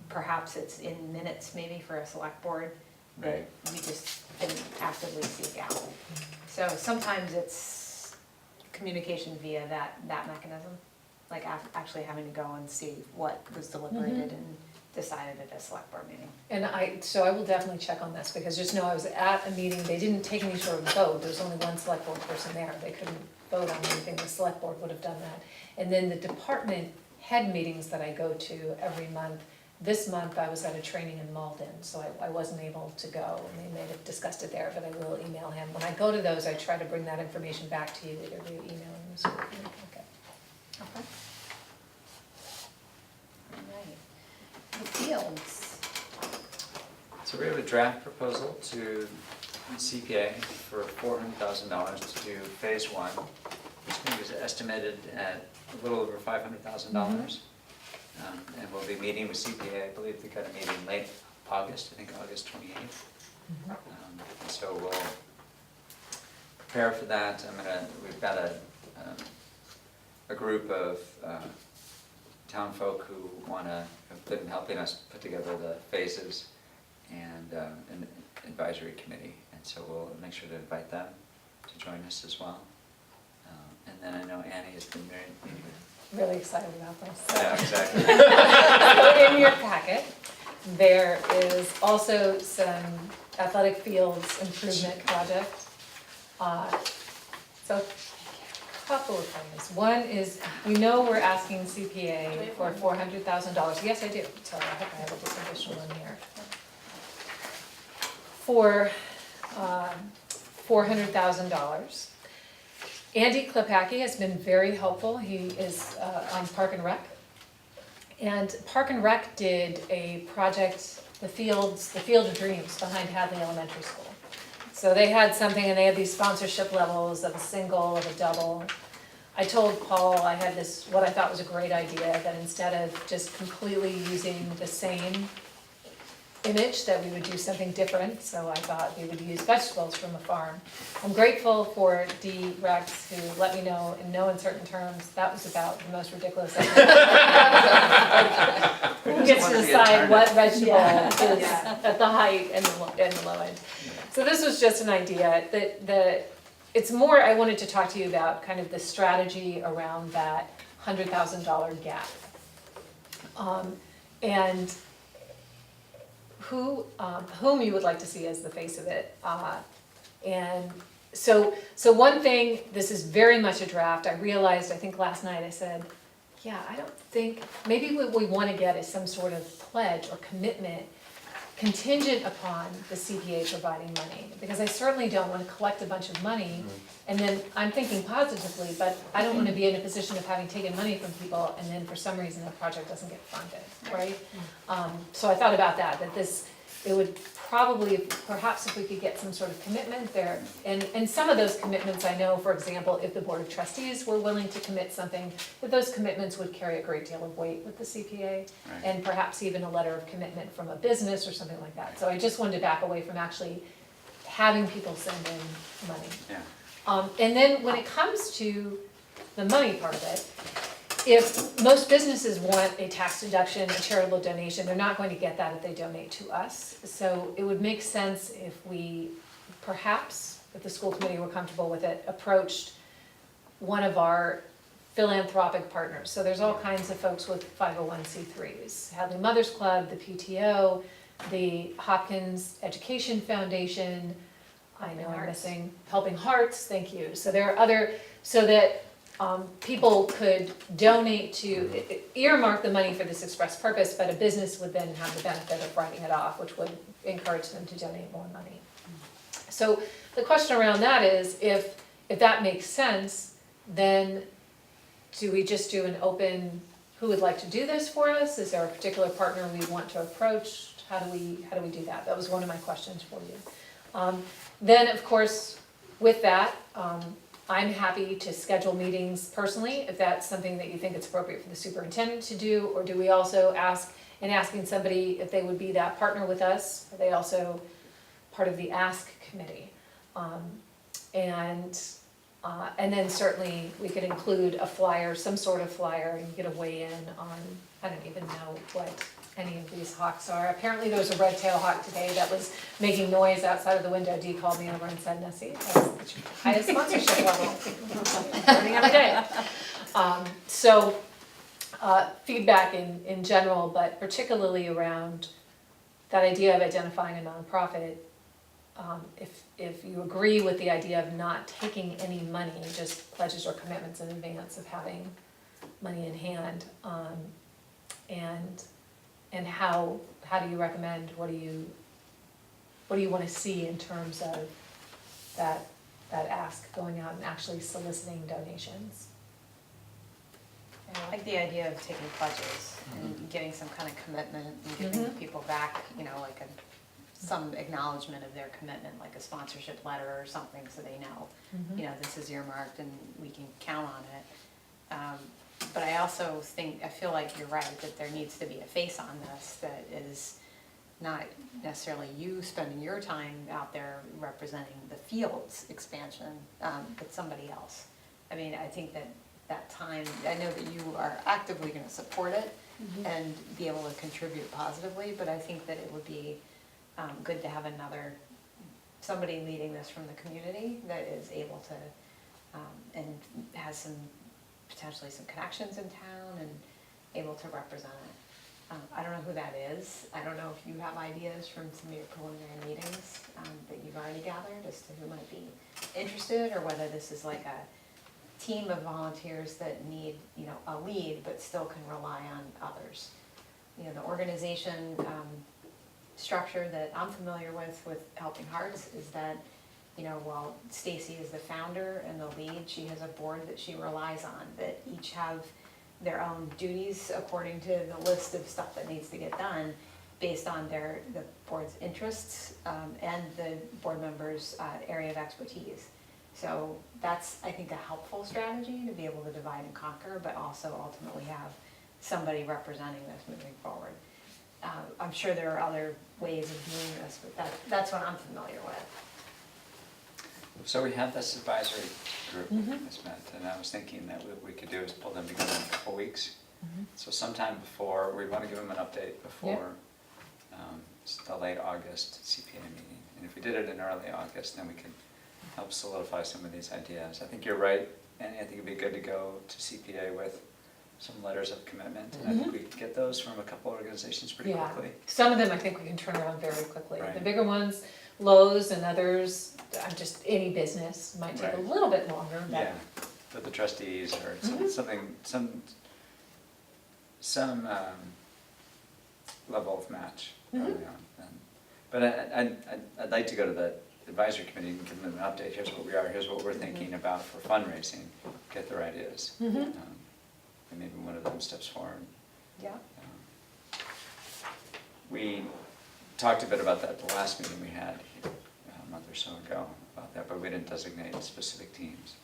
perhaps it's in minutes maybe for a select board that Right. we just didn't actively seek out. So sometimes it's communication via that mechanism, like actually having to go and see what was deliberated and decided at a select board meeting. And so I will definitely check on this, because just know I was at a meeting, they didn't take any sort of vote, there was only one select board person there, they couldn't vote on anything, the select board would have done that. And then the department head meetings that I go to every month, this month I was at a training in Malden, so I wasn't able to go, and they may have discussed it there, but I will email him. When I go to those, I try to bring that information back to you, either via email or the school committee. Okay. Okay. All right. The fields. So we have a draft proposal to CPA for $400,000 to do phase 1, which is estimated at a little over $500,000. And we'll be meeting with CPA, I believe they've got a meeting late August, I think August 28th. And so we'll prepare for that. We've got a group of town folk who have been helping us put together the phases, and an advisory committee. And so we'll make sure to invite them to join us as well. And then I know Annie has been very, Really excited about this. yeah, exactly. So in your packet, there is also some athletic fields improvement project. So couple of things. One is, we know we're asking CPA for $400,000. Yes, I do, so I hope I have a just additional one here. For $400,000. Andy Klepacki has been very helpful. He is on Park and Rec. And Park and Rec did a project, the Field of Dreams behind Hadley Elementary School. So they had something, and they had these sponsorship levels of a single, of a double. I told Paul I had this, what I thought was a great idea, that instead of just completely using the same image, that we would do something different. So I thought we would use vegetables from a farm. I'm grateful for D. Rex, who let me know in no uncertain terms that was about the most ridiculous idea. Who gets to decide what vegetable is at the height and the low end? So this was just an idea that it's more, I wanted to talk to you about kind of the strategy around that $100,000 gap. And whom you would like to see as the face of it. And so one thing, this is very much a draft. I realized, I think last night I said, yeah, I don't think, maybe what we want to get is some sort of pledge or commitment contingent upon the CPA providing money. Because I certainly don't want to collect a bunch of money, and then I'm thinking positively, but I don't want to be in a position of having taken money from people and then for some reason the project doesn't get funded, right? So I thought about that it would probably, perhaps if we could get some sort of commitment there, and some of those commitments I know, for example, if the Board of Trustees were willing to commit something, that those commitments would carry a great deal of weight with the CPA, Right. and perhaps even a letter of commitment from a business or something like that. So I just wanted to back away from actually having people send in money. Yeah. And then when it comes to the money part of it, if most businesses want a tax deduction, a charitable donation, they're not going to get that if they donate to us. So it would make sense if we, perhaps, if the school committee were comfortable with it, approached one of our philanthropic partners. So there's all kinds of folks with 501c3s, Hadley Mothers Club, the PTO, the Hopkins Education Foundation, I know I'm missing, Helping Hearts, thank you. So there are other, so that people could donate to, earmark the money for this express purpose, but a business would then have the benefit of writing it off, which would encourage them to donate more money. So the question around that is, if that makes sense, then do we just do an open, who would like to do this for us? Is there a particular partner we want to approach? How do we do that? That was one of my questions for you. Then, of course, with that, I'm happy to schedule meetings personally, if that's something that you think it's appropriate for the superintendent to do, or do we also ask, in asking somebody if they would be that partner with us, are they also part of the ask committee? And then certainly we could include a flyer, some sort of flyer, and get a weigh in on, I don't even know what any of these hawks are. Apparently there was a red-tailed hawk today that was making noise outside of the window. Dee called me over and said, Nessie, that's the highest sponsorship level. Learning every day. So feedback in general, but particularly around that idea of identifying a nonprofit. If you agree with the idea of not taking any money, just pledges or commitments in advance of having money in hand, and how do you recommend, what do you want to see in terms of that ask going out and actually soliciting donations? I like the idea of taking pledges and getting some kind of commitment and giving people back, like some acknowledgement of their commitment, like a sponsorship letter or something, so they know, this is earmarked and we can count on it. But I also feel like you're right, that there needs to be a face on this that is not necessarily you spending your time out there representing the field's expansion, but somebody else. I mean, I think that time, I know that you are actively gonna support it and be able to contribute positively, but I think that it would be good to have somebody leading this from the community that is able to, and has potentially some connections in town and able to represent it. I don't know who that is. I don't know if you have ideas from some of your preliminary meetings that you've already gathered as to who might be interested, or whether this is like team of volunteers that need, you know, a lead, but still can rely on others. You know, the organization structure that I'm familiar with Helping Hearts is that, you know, while Stacy is the founder and the lead, she has a board that she relies on, that each have their own duties according to the list of stuff that needs to get done based on the board's interests and the board members' area of expertise. So that's, I think, a helpful strategy to be able to divide and conquer, but also ultimately have somebody representing this moving forward. I'm sure there are other ways of doing this, but that's what I'm familiar with. So we have this advisory group that's met, and I was thinking that what we could do is pull them together in a couple weeks. So sometime before, we want to give them an update before the late August CPA meeting. And if we did it in early August, then we could help solidify some of these ideas. I think you're right, Annie, I think it'd be good to go to CPA with some letters of commitment. I think we could get those from a couple organizations pretty quickly. Some of them I think we can turn around very quickly. Right. The bigger ones, Lowe's and others, just any business might take a Right. little bit longer, but. Yeah, but the trustees or something, some level of match early on. But I'd like to go to the advisory committee and give them an update. Here's what we are, here's what we're thinking about for fundraising, get their ideas. And maybe one of them steps forward. Yeah. We talked a bit about that the last meeting we had a month or so ago about that, but we didn't designate specific teams.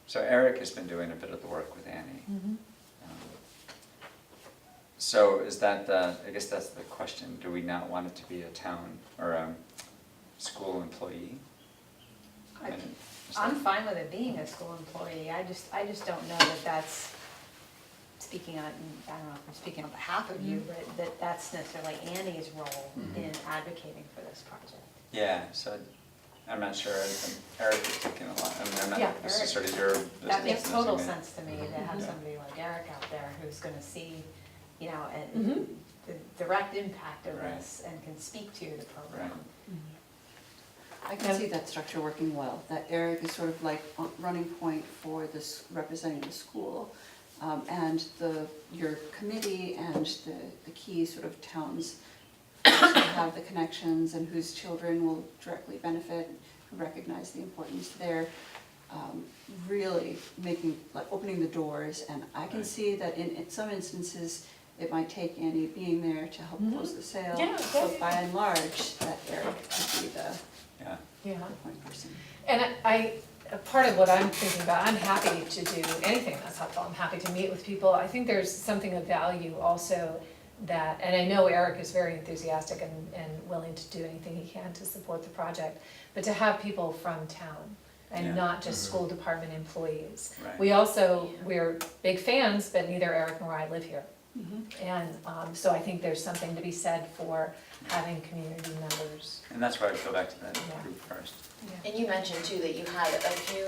So Eric has been doing a bit of the work with Annie. So is that I guess that's the question, do we not want it to be a town or a school employee? I'm fine with it being a school employee, I just don't know that that's, speaking on, I don't know if I'm speaking on behalf of you, but that's necessarily Annie's role in advocating for this project. Yeah, so I'm not sure, Eric is taking a lot, I mean, I'm Yeah, not, this is Eric. sort of your business. That makes total isn't it? sense to me, to have somebody like Eric out there who's gonna see, you know, and the direct impact of Right. this and can speak to the program. I can see that structure working well, that Eric is sort of like running point for this, representing the school. And your committee and the key sort of towns who have the connections and whose children will directly benefit, who recognize the importance there, really opening the doors. And I can see that in some instances, it might take Annie being there to help close the sale. Yeah, But by and large, that Eric could be the Yeah. point person. And part of what I'm thinking about, I'm happy to do anything that's helpful, I'm happy to meet with people. I think there's something of value also that, and I know Eric is very enthusiastic and willing to do anything he can to support the project, but to have people from town and Yeah. not just school department employees. Right. We're big fans, but neither Eric nor I live here. And so I think there's something to be said for having community members. And that's why I go back to that Yeah. group first. And you mentioned too that you had a few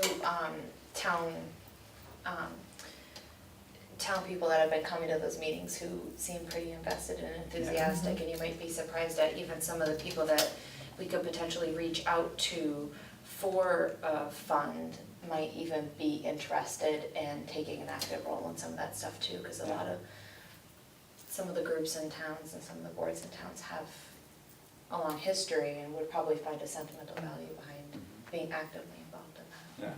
town people that have been coming to those meetings who seem pretty invested and enthusiastic, and you might be surprised at even some of the people that we could potentially reach out to for a fund might even be interested in taking an active role in some of that stuff too, because some of the groups in towns and some of the boards in towns have a long history and would probably find a sentimental value behind being actively involved in that. Yeah.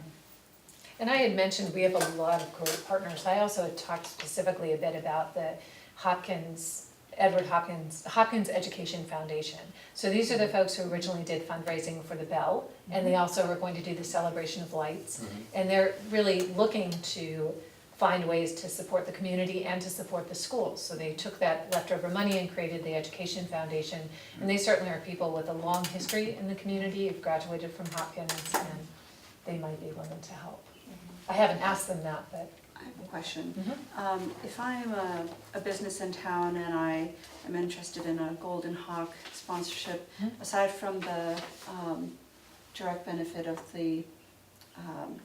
And I had mentioned we have a lot of great partners. I also had talked specifically a bit about the Hopkins Education Foundation. So these are the folks who originally did fundraising for the Bell, and they also were going to do the Celebration of Lights. And they're really looking to find ways to support the community and to support the schools. So they took that leftover money and created the Education Foundation. And they certainly are people with a long history in the community, who've graduated from Hopkins, and they might be willing to help. I haven't asked them that, but. I have a question. If I'm a business in town and I am interested in a Golden Hawk sponsorship, aside from the direct benefit of the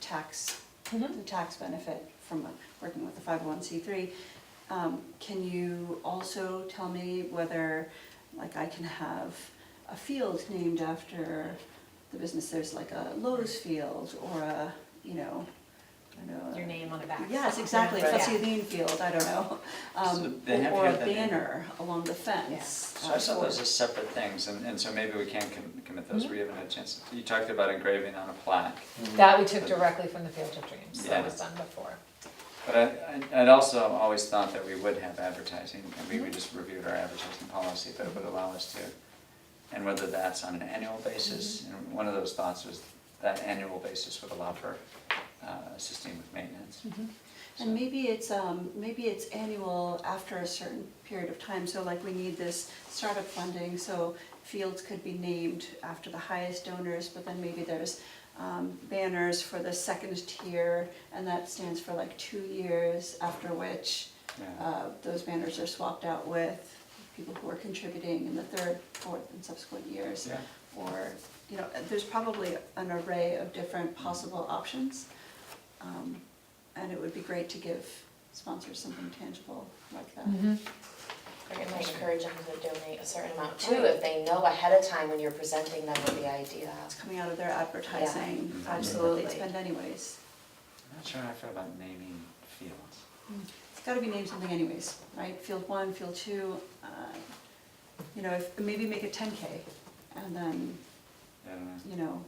tax benefit from working with the 501c3, can you also tell me whether, like, I can have a field named after the business? There's like a Lowe's field or a, I don't know. your name on a back. Yes, exactly, Right. Fuzzy Lean Field, I don't know. So they have Or here a that they- banner along the fence. So I saw those as separate things, and so maybe we can commit those, we haven't had a chance. You talked about engraving on a plaque, That we took directly from the Field of Dreams, that was done before. but I'd also always thought that we would have advertising, and we just reviewed our advertising policy, that it would allow us to. And whether that's on an annual basis, and one of those thoughts was that annual basis would allow for assisting with maintenance. And maybe it's annual after a certain period of time, so like we need this startup funding, so fields could be named after the highest donors, but then maybe there's banners for the second tier, and that stands for like 2 years, after which Yeah. those banners are swapped out with people who are contributing in the third, fourth, and subsequent years. Yeah. Or, you know, there's probably an array of different possible options. And it would be great to give sponsors something tangible like that. Or it might encourage them to donate a certain amount too, if they know ahead of time when you're presenting them with the idea. It's coming out of their advertising, Yeah, that absolutely. they'd spend anyways. I'm not sure how I feel about naming fields. It's gotta be named something anyways, right? Field 1, Field 2, you know, if, maybe make it 10K, and then, I don't know. you know,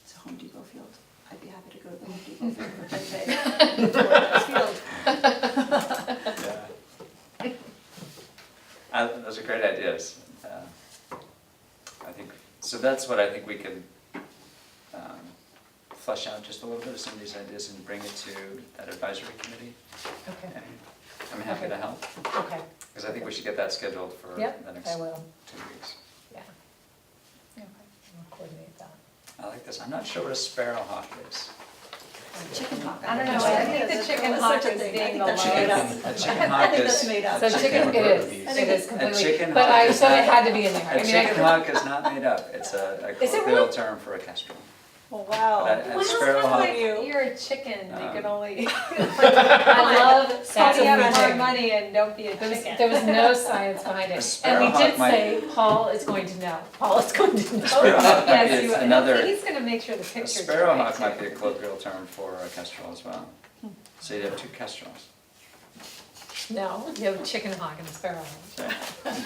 it's a Home Depot field. I'd be happy to go to the Home Depot field for 10K. For that field. Yeah. Those are great ideas. I think, so that's what I think we could flesh out just a little bit of some of these ideas and bring it to that advisory committee. Okay, And I'm happy to help, okay, because I think we should get that scheduled for the yep, next I will, 2 weeks. yeah. Okay, I'll coordinate that. I like this. I'm not sure what a sparrowhawk is. Chicken hawk. I don't know, think I that's think right. the chicken That's hawk such a is thing. being I think the that's made up. A chicken I hawk think that's is, made up. So chicken, it is A completely, chicken but hawk I is said it not- had to be in there. I a mean, I chicken could- hawk is not made up. It's a Is it colloquial really? term for a kestrel. Well, wow. But a Well, sparrowhawk, like, you're a chicken, you Um, can only. I love That's savvy up amazing. more money and don't be a chicken. There was no science behind A it. And we sparrowhawk did might- say, Paul is going to know. Paul is going to know. sparrowhawk might Yes, be you, another- he's gonna make sure the a picture's right. sparrowhawk might too. be a colloquial term for a kestrel as well. So you'd have 2 kestrels. No, you have a chicken hawk and a sparrow hawk. So,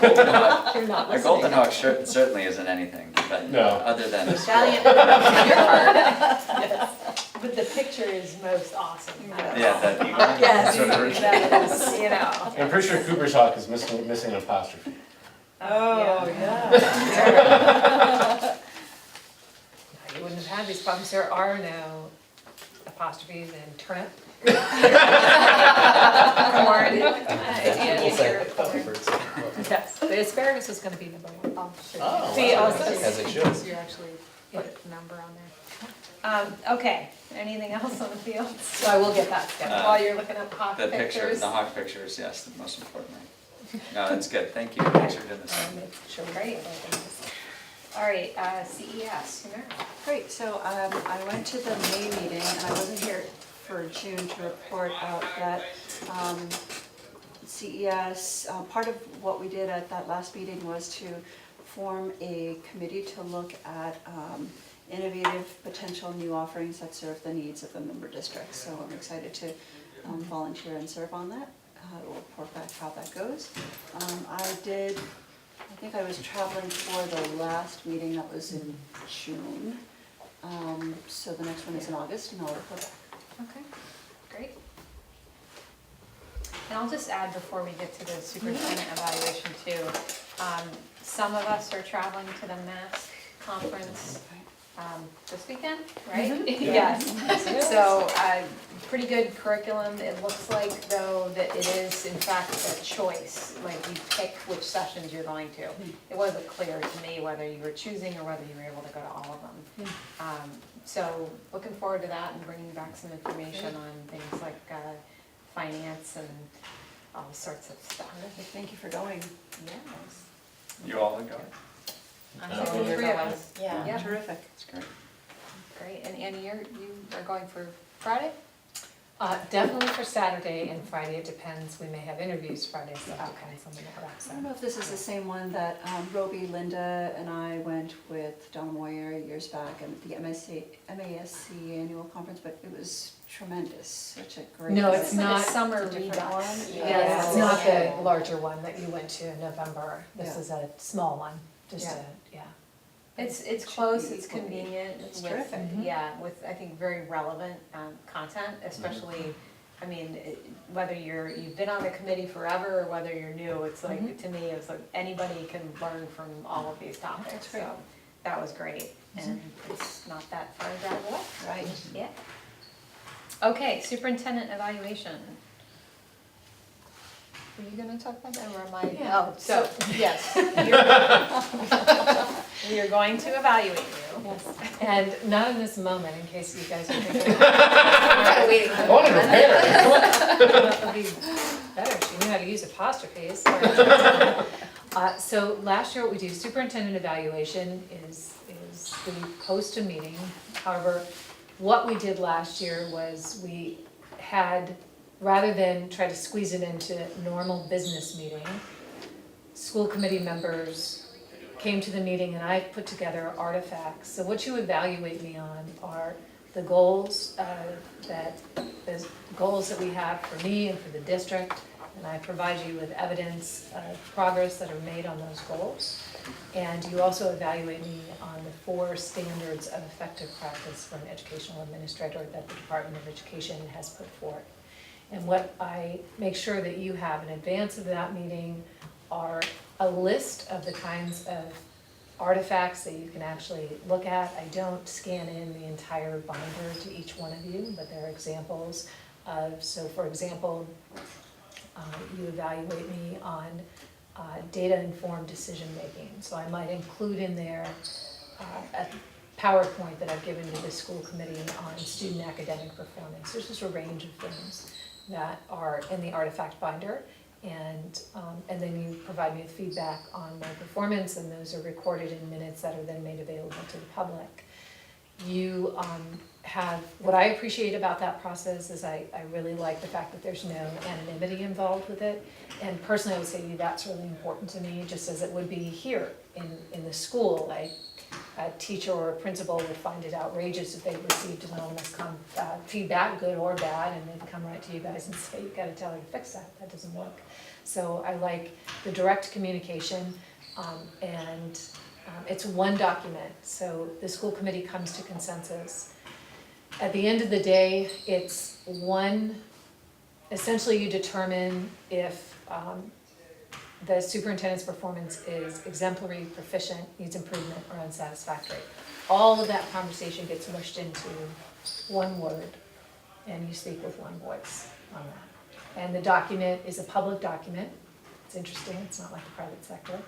golden hawk. You're not A listening. golden hawk certainly isn't anything, but No. other than a Valiant. squirrel. But the picture is most awesome. Yeah, that eagle. Yes, sort of- that is, you know. I'm pretty sure Cooper's hawk is missing an apostrophe. Oh, yeah. You wouldn't have had these problems, there are no apostrophes in turnip. Corn. Yes, the asparagus was gonna be number 1. Oh, See, wow. also- As it should. So you actually put a number on there. Okay, anything else on the field? So I will get that scheduled while you're looking up hawk The picture, pictures. the hawk pictures, yes, the most importantly. No, that's good, thank you, thanks for doing this. Sure, great. All right, CES, Great, so I went to the May meeting, and I wasn't here for June to report out that CES, part of what we did at that last meeting was to form a committee to look at innovative potential new offerings that serve the needs of the member districts. So I'm excited to volunteer and serve on that. We'll report back how that goes. I think I was traveling for the last meeting that was in June. So the next one is in August, and I'll report back. Okay, great. And I'll just add before we get to the superintendent evaluation too, some of us are traveling to the MASC conference this weekend, right? Yes, so pretty good curriculum. It looks like though that it is in fact a choice, like you pick which sessions you're going to. It wasn't clear to me whether you were choosing or whether you were able to go to all of them. So looking forward to that and bringing back some information on things like finance and all sorts of stuff. Thank you for going. Yes. You all are going? I'm Oh, thinking you're 3 of us. Yeah. Yeah. Terrific. That's great. Great, and Annie, you are going for Friday? Definitely for Saturday and Friday, it depends, we may have interviews Friday, so it depends on the network, I so. don't know if this is the same one that Roby, Linda, and I went with Donna Moyer years back at the MASC annual conference, but it was tremendous, such a great. No, it's Is this like a not. summer It's a different redux? one? Yeah, it's not Yeah. the larger one that you went to in November. This Yeah. is a small one, just Yeah. a, yeah. It's Should close, be it's equally- convenient. It's with- terrific. Yeah, with, I think, very relevant content, especially, I mean, whether you've been on the committee forever or whether you're new, it's like, to me, it's like anybody can learn from all of these topics. That's great. So that was great, and it's not that far down the way. Right. Yeah. Okay, superintendent evaluation. Were you gonna talk about that, or am I? Yeah. Oh, so, yes. We are going to evaluate you. Yes, and not in this moment, in case you guys are thinking. Waiting. I wanted to repair it. That would be better if she knew how to use apostrophes. So last year, what we do, superintendent evaluation is we post a meeting. However, what we did last year was we had, rather than try to squeeze it into normal business meeting, school committee members came to the meeting and I put together artifacts. So what you evaluate me on are the goals that we have for me and for the district. And I provide you with evidence of progress that are made on those goals. And you also evaluate me on the 4 standards of effective practice for an educational administrator that the Department of Education has put forth. And what I make sure that you have in advance of that meeting are a list of the kinds of artifacts that you can actually look at. I don't scan in the entire binder to each one of you, but there are examples of, so for example, you evaluate me on data-informed decision-making. So I might include in there a PowerPoint that I've given to the school committee on student academic performance. There's just a range of things that are in the artifact binder. And then you provide me with feedback on my performance, and those are recorded in minutes that are then made available to the public. You have, what I appreciate about that process is I really like the fact that there's no anonymity involved with it. And personally, I would say to you, that's really important to me, just as it would be here in the school. A teacher or a principal would find it outrageous if they received anonymous feedback, good or bad, and they'd come right to you guys and say, you've got to tell her to fix that, that doesn't work. So I like the direct communication, and it's one document, so the school committee comes to consensus. At the end of the day, it's one, essentially you determine if the superintendent's performance is exemplary, proficient, needs improvement, or unsatisfactory. All of that conversation gets mushed into one word, and you speak with one voice on that. And the document is a public document. It's interesting, it's not like the private sector.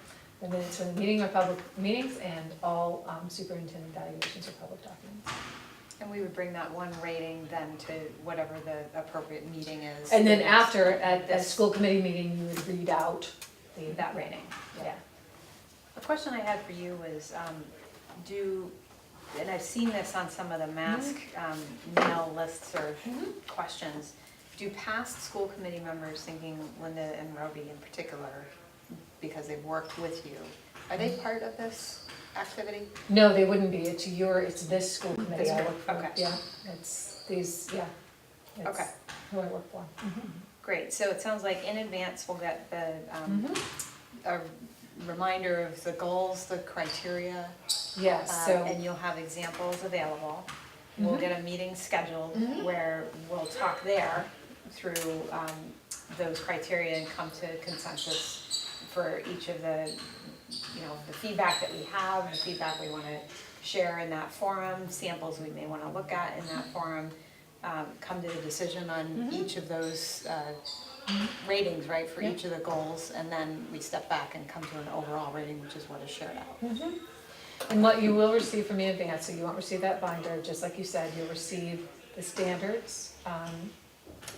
The minutes from the meeting are public meetings, and all superintendent evaluations are public documents. And we would bring that one rating then to whatever the appropriate meeting is. And then after, at a This- school committee meeting, you would read out That rating. yeah. A question I had for you was, and I've seen this on some of the mask mail listserv questions, do past school committee members, thinking Linda and Roby in particular, because they've worked with you, are they part of this activity? No, they wouldn't be, it's this school committee This I group, work for, okay. yeah, it's these, yeah. It's Okay. who I work for. Great, so it sounds like in advance we'll get the, Mm-hmm. a reminder of the goals, the criteria, Yes, so, and you'll have examples available. We'll Mhm. get a meeting scheduled Mhm. where we'll talk there through those criteria and come to consensus for each of the, the feedback that we have, the feedback we wanna share in that forum, samples we may wanna look at in that forum, come to a decision on each of those ratings, right, for each of the goals, and then we step back and come to an overall rating, which is what is shared out. and what you will receive from me in advance, so you won't receive that binder, just like you said, you'll receive the standards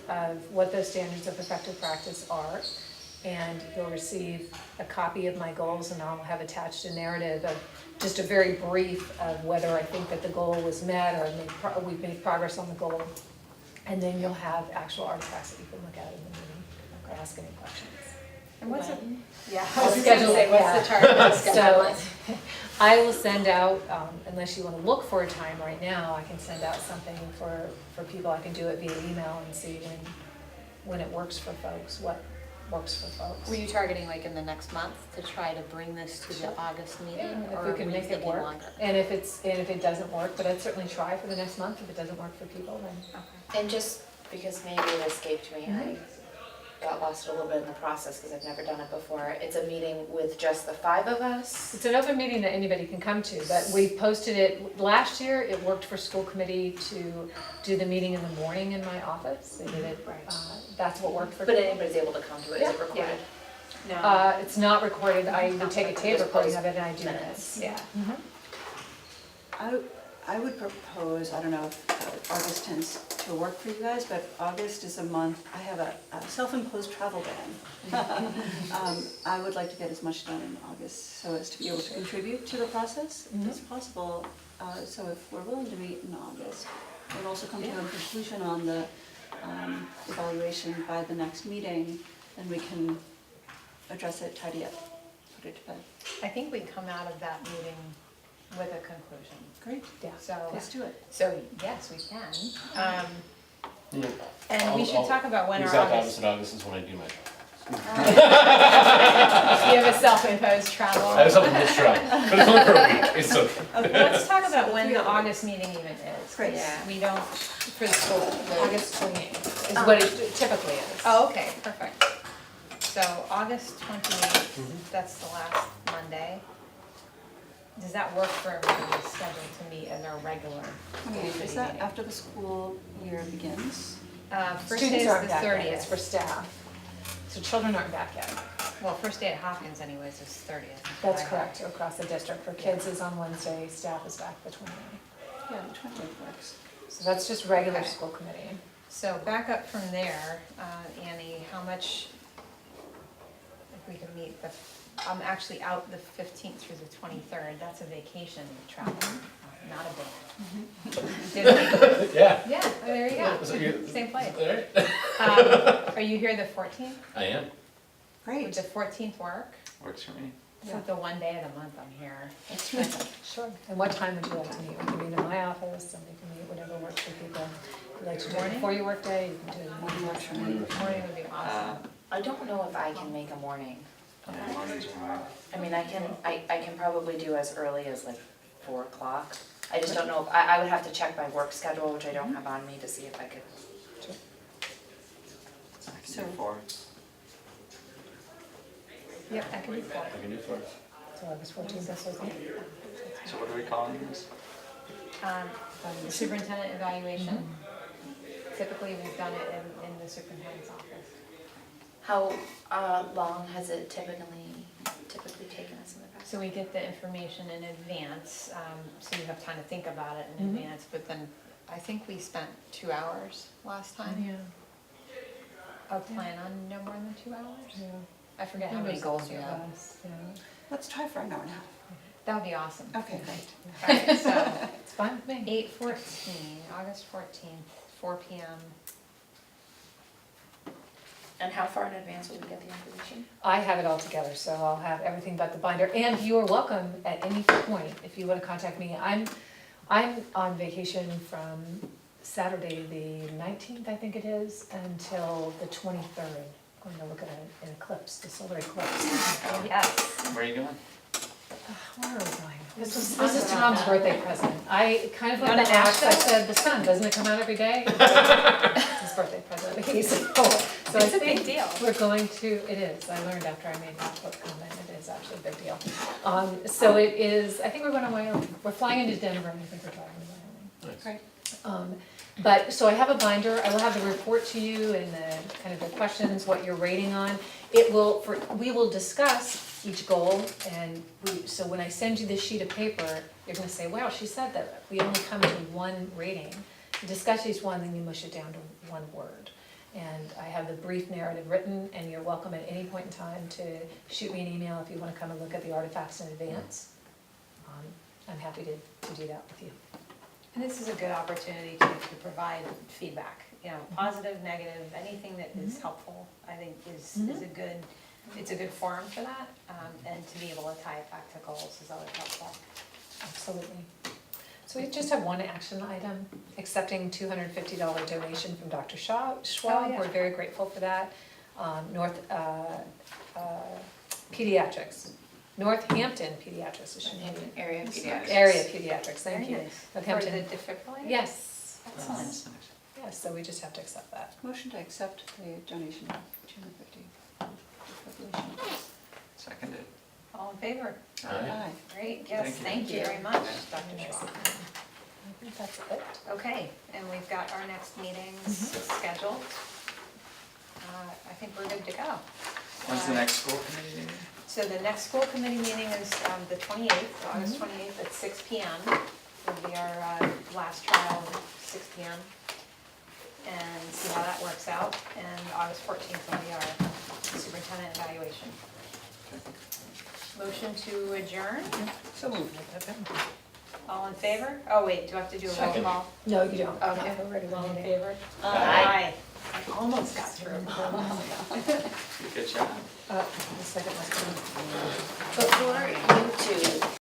of what those standards of effective practice are, and you'll receive a copy of my goals, and I'll have attached a narrative of just a very brief of whether I think that the goal was met or we've made progress on the goal. And then you'll have actual artifacts that you can look at in the meeting or ask any questions. And what's it? Yeah. I'll schedule it, What's yeah. the target schedule? So, I will send out, unless you wanna look for a time right now, I can send out something for people, I can do it via email and see when it works for folks, what works for folks. Were you targeting like in the next month to try to bring this to the August meeting? Yeah, if or we can were you make it thinking work, longer? and if it doesn't work, but I'd certainly try for the next month, if it doesn't work for people, then. And just because maybe it escaped me, I got lost a little bit in the process because I've never done it before. It's a meeting with just the 5 of us? It's an open meeting that anybody can come to, but we posted it, last year, it worked for school committee to do the meeting in the morning in my office. They did it, that's what worked for But people. anybody's able to come to it, is it recorded? It's not recorded, I would take a tape recording of it and I do Minutes. minutes, yeah. I would propose, I don't know if August tends to work for you guys, but August is a month, I have a self-imposed travel ban. I would like to get as much done in August so as to be able to contribute to the process if it's possible. So if we're willing to meet in August, we'll also come to a conclusion on the evaluation by the next meeting, then we can address it, tidy up, put it to bed. I think we come out of that meeting with a conclusion. Great, Yeah. So, let's do it. so yes, we can. Yeah. And we should talk about when our Exact August. opposite August is when I do my job. You have a self-imposed travel. I have something to try, but it's only for a week, it's okay. Let's talk about when the August meeting even is. Great. Yeah. We don't, for the school. August 28th is what it typically is. Oh, okay, perfect. So August 28th, that's the last Monday. Does that work for everybody's schedule to meet as our regular Okay, committee is that meeting? after the school year begins? First day Students is aren't the back yet, it's 30th. for staff. So children aren't back yet. Well, first day at Hopkins anyways is 30th. That's correct, across the district. For kids is on Wednesday, staff is back the 29th. Yeah, the 20th works. So that's just regular Okay. school committee. So back up from there, Annie, how much, if we could meet I'm actually out the 15th through the 23rd, that's a vacation travel, not a band. Disney. Yeah. Yeah, oh, there you Yeah, so go, you- same place. Alright. Are you here the 14th? I am. Would Great. the 14th work? Works for me. So the one day of the month I'm here. Sure. And what time would you like to meet? We can meet in my office, and we can meet whatever works for people. If you like to do it Morning? before your workday, you can do it Morning works for me. Morning would be awesome. I don't know if I can make a morning. Yeah, mornings are fine. I mean, I can probably do as early as like 4 o'clock. I just don't know, if I would have to check my work schedule, which I don't have on me, to see if I could. I can do 4. Yep, I can do 4. I can do four. So August 14th, that's okay. So what are we calling this? The superintendent evaluation. Typically, we've done it in the superintendent's office. How long has it typically taken us in the past? So we get the information in advance, so you have time to think about it in Mhm. advance, but then I think we spent 2 hours last time. Yeah. I plan on no more than 2 hours. Yeah. I forget how many goals you have. Yeah. Let's try for an hour and a half. That would be awesome. Okay, great. Alright, so It's fine with me. 8/14, August 14th, 4 PM. And how far in advance will we get the information? I have it all together, so I'll have everything but the binder, and you are welcome at any point, if you wanna contact me. I'm on vacation from Saturday, the 19th, I think it is, until the 23rd. I'm going to look at an eclipse, the solar eclipse. Yes. Where are you going? Where are we going? This is Tom's birthday present. I kind of Going went to to Ash, I Asheville? said, the sun, doesn't it come out every day? His birthday present. So I It's a big think deal. we're going to, it is, I learned after I made that comment, it is actually a big deal. So it is, I think we're going to Wyoming. We're flying into Denver, and I think we're driving to Wyoming. Nice. Great. But, so I have a binder, I will have the report to you and the, kind of the questions, what you're rating on. We will discuss each goal, and so when I send you this sheet of paper, you're gonna say, wow, she said that we only come to one rating. You discuss each one, then you mush it down to one word. And I have the brief narrative written, and you're welcome at any point in time to shoot me an email if you wanna come and look at the artifacts in advance. I'm happy to do that with you. And this is a good opportunity to provide feedback, you know, positive, negative, anything that is helpful, I think is a good it's a good forum for that, and to be able to tie it back to goals is always helpful. Absolutely. So we just have one action item, accepting $250 donation from Dr. Schwab. Oh, yeah. We're very grateful for that. Pediatrics, Northampton Pediatrics, it should be. Area pediatrics. Area Pediatrics, thank you. Very nice. For Northampton. the defibrillator? Yes, Excellent. That's nice. yes, so we just have to accept that. Motion to accept the donation of 250 defibrillation. Seconded. All in favor? Aye. Great, yes, Thank thank you very much, Dr. Schwab. I think that's it. Okay, and we've got our next meetings scheduled. I think we're good to go. When's the next school committee meeting? So the next school committee meeting is the 28th, August 28th at 6 PM. Will be our last trial at 6 PM. And see how that works out. And August 14th will be our superintendent evaluation. Motion to adjourn? So moved. All in favor? Oh, wait, do I have to do a roll Second. call? No, you don't. Okay. We're ready. All in favor? Aye. I almost got through. Good job. The second one. Before you two